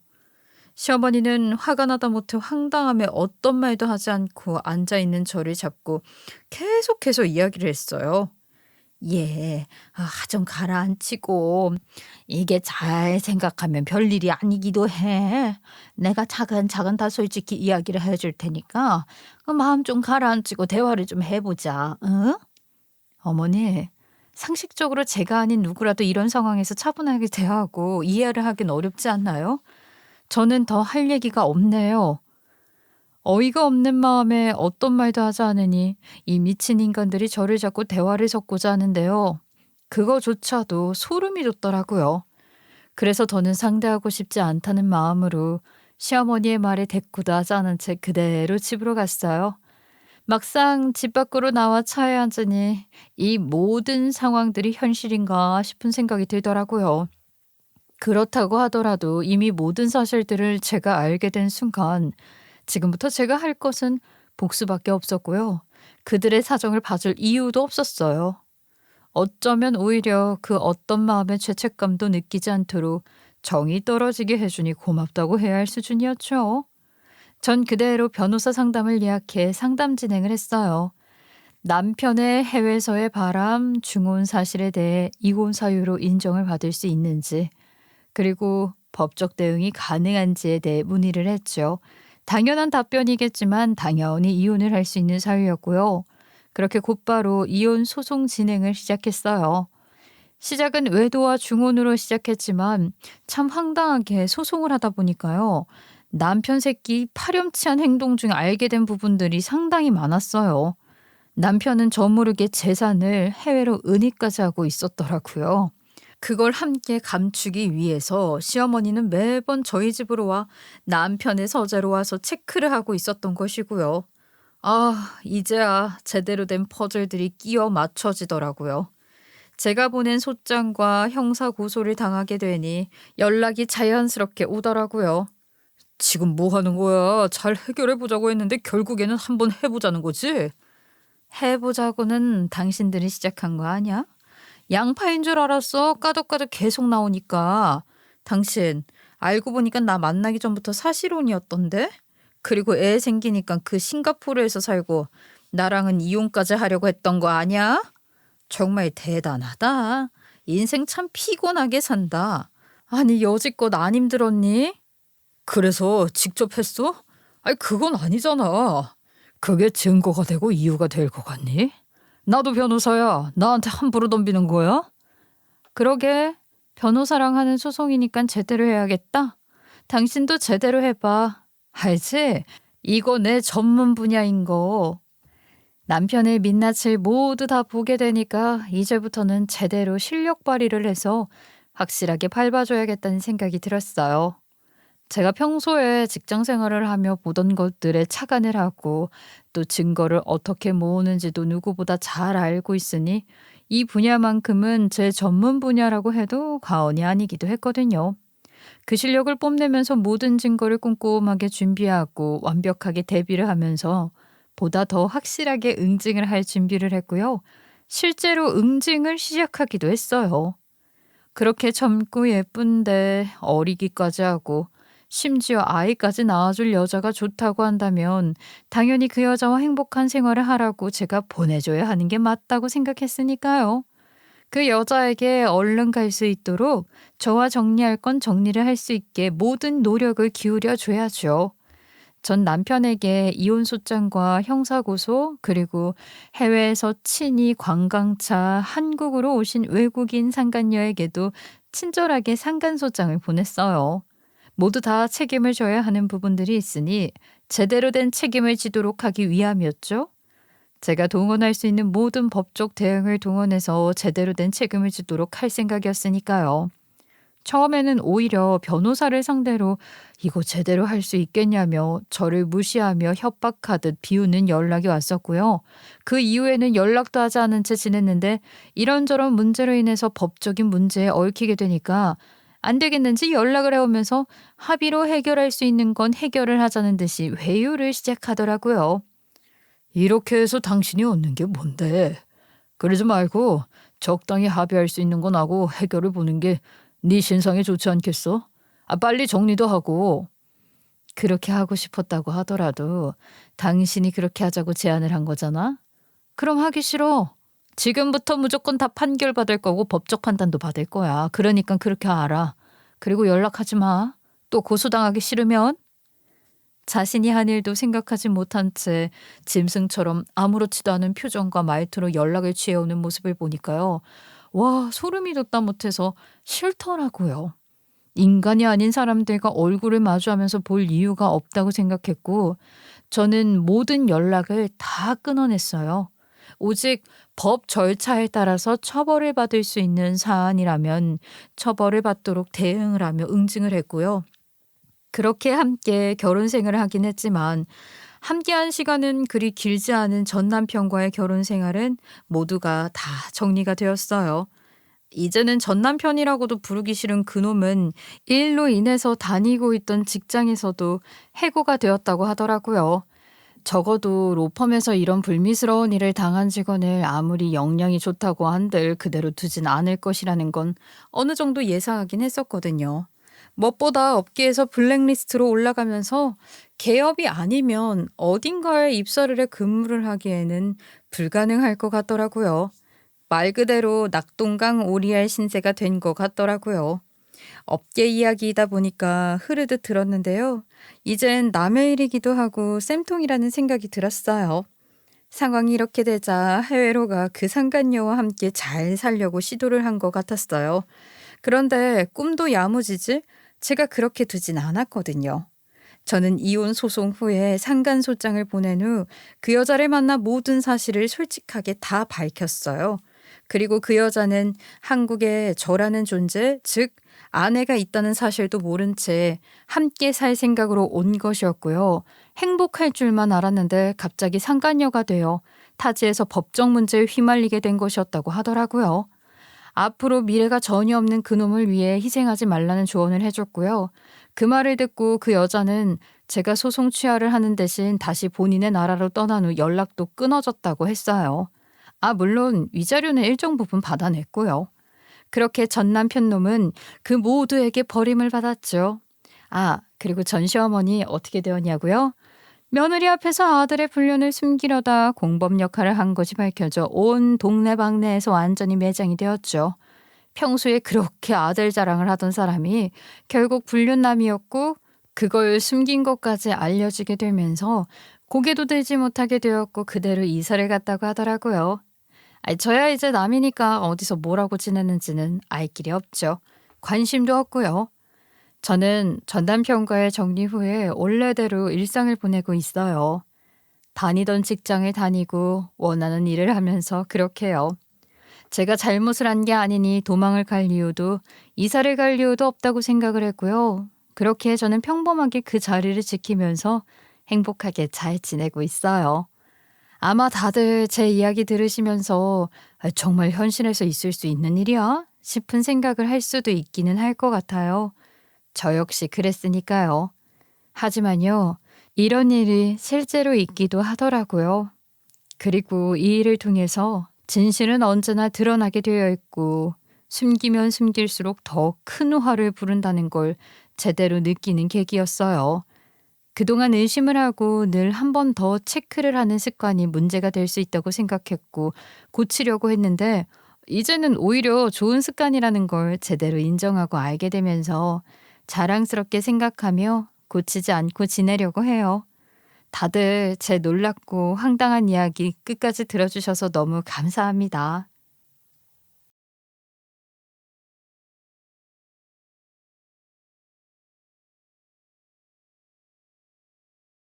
시어머니는 화가 나다 못해 황당함에 어떤 말도 하지 않고 앉아있는 저를 잡고 계속해서 이야기를 했어요. 예, 좀 가라앉히고 이게 잘 생각하면 별일이 아니기도 해. 내가 차근차근 다 솔직히 이야기를 해줄 테니까 그 마음 좀 가라앉히고 대화를 좀 해보자. 응? 어머니, 상식적으로 제가 아닌 누구라도 이런 상황에서 차분하게 대화하고 이해를 하긴 어렵지 않나요? 저는 더 할 얘기가 없네요. 어이가 없는 마음에 어떤 말도 하지 않으니 이 미친 인간들이 저를 자꾸 대화를 섞고자 하는데요. 그거조차도 소름이 돋더라고요. 그래서 더는 상대하고 싶지 않다는 마음으로 시어머니의 말에 대꾸도 하지 않은 채 그대로 집으로 갔어요. 막상 집 밖으로 나와 차에 앉으니 이 모든 상황들이 현실인가 싶은 생각이 들더라고요. 그렇다고 하더라도 이미 모든 사실들을 제가 알게 된 순간 지금부터 제가 할 것은 복수밖에 없었고요. 그들의 사정을 봐줄 이유도 없었어요. 어쩌면 오히려 그 어떤 마음의 죄책감도 느끼지 않도록 정이 떨어지게 해주니 고맙다고 해야 할 수준이었죠. 전 그대로 변호사 상담을 예약해 상담 진행을 했어요. 남편의 해외에서의 바람, 중혼 사실에 대해 이혼 사유로 인정을 받을 수 있는지, 그리고 법적 대응이 가능한지에 대해 문의를 했죠. 당연한 답변이겠지만 당연히 이혼을 할 수 있는 사유였고요. 그렇게 곧바로 이혼 소송 진행을 시작했어요. 시작은 외도와 중혼으로 시작했지만 참 황당하게 소송을 하다 보니까요. 남편 새끼 파렴치한 행동 중 알게 된 부분들이 상당히 많았어요. 남편은 저 모르게 재산을 해외로 은닉까지 하고 있었더라고요. 그걸 함께 감추기 위해서 시어머니는 매번 저희 집으로 와 남편의 서재로 와서 체크를 하고 있었던 것이고요. 아, 이제야 제대로 된 퍼즐들이 끼워 맞춰지더라고요. 제가 보낸 소장과 형사 고소를 당하게 되니 연락이 자연스럽게 오더라고요. 지금 뭐 하는 거야? 잘 해결해 보자고 했는데 결국에는 한번 해보자는 거지? 해보자고는 당신들이 시작한 거 아니야? 양파인 줄 알았어. 까덕까덕 계속 나오니까. 당신 알고 보니까 나 만나기 전부터 사실혼이었던데? 그리고 애 생기니까 그 싱가포르에서 살고 나랑은 이혼까지 하려고 했던 거 아니야? 정말 대단하다. 인생 참 피곤하게 산다. 아니 여지껏 안 힘들었니? 그래서 직접 했어? 아니 그건 아니잖아. 그게 증거가 되고 이유가 될 것 같니? 나도 변호사야. 나한테 함부로 덤비는 거야? 그러게. 변호사랑 하는 소송이니까 제대로 해야겠다. 당신도 제대로 해봐. 알지? 이거 내 전문 분야인 거. 남편의 민낯을 모두 다 보게 되니까 이제부터는 제대로 실력 발휘를 해서 확실하게 밟아줘야겠다는 생각이 들었어요. 제가 평소에 직장 생활을 하며 보던 것들에 착안을 하고 또 증거를 어떻게 모으는지도 누구보다 잘 알고 있으니 이 분야만큼은 제 전문 분야라고 해도 과언이 아니기도 했거든요. 그 실력을 뽐내면서 모든 증거를 꼼꼼하게 준비하고 완벽하게 대비를 하면서 보다 더 확실하게 응징을 할 준비를 했고요. 실제로 응징을 시작하기도 했어요. 그렇게 젊고 예쁜데 어리기까지 하고 심지어 아이까지 낳아줄 여자가 좋다고 한다면 당연히 그 여자와 행복한 생활을 하라고 제가 보내줘야 하는 게 맞다고 생각했으니까요. 그 여자에게 얼른 갈 수 있도록 저와 정리할 건 정리를 할 수 있게 모든 노력을 기울여 줘야죠. 전 남편에게 이혼 소장과 형사고소 그리고 해외에서 친히 관광차 한국으로 오신 외국인 상간녀에게도 친절하게 상간소장을 보냈어요. 모두 다 책임을 져야 하는 부분들이 있으니 제대로 된 책임을 지도록 하기 위함이었죠. 제가 동원할 수 있는 모든 법적 대응을 동원해서 제대로 된 책임을 지도록 할 생각이었으니까요. 처음에는 오히려 변호사를 상대로 이거 제대로 할 수 있겠냐며 저를 무시하며 협박하듯 비웃는 연락이 왔었고요. 그 이후에는 연락도 하지 않은 채 지냈는데 이런저런 문제로 인해서 법적인 문제에 얽히게 되니까 안 되겠는지 연락을 해오면서 합의로 해결할 수 있는 건 해결을 하자는 듯이 회유를 시작하더라고요. 이렇게 해서 당신이 얻는 게 뭔데? 그러지 말고 적당히 합의할 수 있는 건 하고 해결을 보는 게 네 신상에 좋지 않겠어? 빨리 정리도 하고. 그렇게 하고 싶었다고 하더라도 당신이 그렇게 하자고 제안을 한 거잖아? 그럼 하기 싫어. 지금부터 무조건 다 판결 받을 거고 법적 판단도 받을 거야. 그러니까 그렇게 알아. 그리고 연락하지 마. 또 고소당하기 싫으면. 자신이 한 일도 생각하지 못한 채 짐승처럼 아무렇지도 않은 표정과 말투로 연락을 취해오는 모습을 보니까요. 와, 소름이 돋다 못해서 싫더라고요. 인간이 아닌 사람들과 얼굴을 마주하면서 볼 이유가 없다고 생각했고 저는 모든 연락을 다 끊어냈어요. 오직 법 절차에 따라서 처벌을 받을 수 있는 사안이라면 처벌을 받도록 대응을 하며 응징을 했고요. 그렇게 함께 결혼 생활을 하긴 했지만 함께한 시간은 그리 길지 않은 전 남편과의 결혼 생활은 모두가 다 정리가 되었어요. 이제는 전 남편이라고도 부르기 싫은 그놈은 일로 인해서 다니고 있던 직장에서도 해고가 되었다고 하더라고요. 적어도 로펌에서 이런 불미스러운 일을 당한 직원을 아무리 역량이 좋다고 한들 그대로 두진 않을 것이라는 건 어느 정도 예상하긴 했었거든요. 무엇보다 업계에서 블랙리스트로 올라가면서 개업이 아니면 어딘가에 입사를 해 근무를 하기에는 불가능할 것 같더라고요. 말 그대로 낙동강 오리알 신세가 된 것 같더라고요. 업계 이야기이다 보니까 흐르듯 들었는데요. 이젠 남의 일이기도 하고 쌤통이라는 생각이 들었어요. 상황이 이렇게 되자 해외로 가 그 상간녀와 함께 잘 살려고 시도를 한 것 같았어요. 그런데 꿈도 야무지지 제가 그렇게 두진 않았거든요. 저는 이혼 소송 후에 상간소장을 보낸 후 그 여자를 만나 모든 사실을 솔직하게 다 밝혔어요. 그리고 그 여자는 한국에 저라는 존재, 즉 아내가 있다는 사실도 모른 채 함께 살 생각으로 온 것이었고요. 행복할 줄만 알았는데 갑자기 상간녀가 되어 타지에서 법적 문제에 휘말리게 된 것이었다고 하더라고요. 앞으로 미래가 전혀 없는 그놈을 위해 희생하지 말라는 조언을 해줬고요. 그 말을 듣고 그 여자는 제가 소송 취하를 하는 대신 다시 본인의 나라로 떠난 후 연락도 끊어졌다고 했어요. 물론 위자료는 일정 부분 받아냈고요. 그렇게 전 남편 놈은 그 모두에게 버림을 받았죠. 그리고 전 시어머니 어떻게 되었냐고요? 며느리 앞에서 아들의 불륜을 숨기려다 공범 역할을 한 것이 밝혀져 온 동네방네에서 완전히 매장이 되었죠. 평소에 그렇게 아들 자랑을 하던 사람이 결국 불륜남이었고 그걸 숨긴 것까지 알려지게 되면서 고개도 들지 못하게 되었고 그대로 이사를 갔다고 하더라고요. 저야 이제 남이니까 어디서 뭐라고 지내는지는 알 길이 없죠. 관심도 없고요. 저는 전 남편과의 정리 후에 원래대로 일상을 보내고 있어요. 다니던 직장을 다니고 원하는 일을 하면서 그렇게요. 제가 잘못을 한 게 아니니 도망을 갈 이유도 이사를 갈 이유도 없다고 생각을 했고요. 그렇게 저는 평범하게 그 자리를 지키면서 행복하게 잘 지내고 있어요. 아마 다들 제 이야기 들으시면서 정말 현실에서 있을 수 있는 일이야? 싶은 생각을 할 수도 있기는 할 것 같아요. 저 역시 그랬으니까요. 하지만요, 이런 일이 실제로 있기도 하더라고요. 그리고 이 일을 통해서 진실은 언제나 드러나게 되어 있고 숨기면 숨길수록 더 큰 화를 부른다는 걸 제대로 느끼는 계기였어요. 그동안 의심을 하고 늘 한 번 더 체크를 하는 습관이 문제가 될 수 있다고 생각했고 고치려고 했는데 이제는 오히려 좋은 습관이라는 걸 제대로 인정하고 알게 되면서 자랑스럽게 생각하며 고치지 않고 지내려고 해요. 다들 제 놀랍고 황당한 이야기 끝까지 들어주셔서 너무 감사합니다.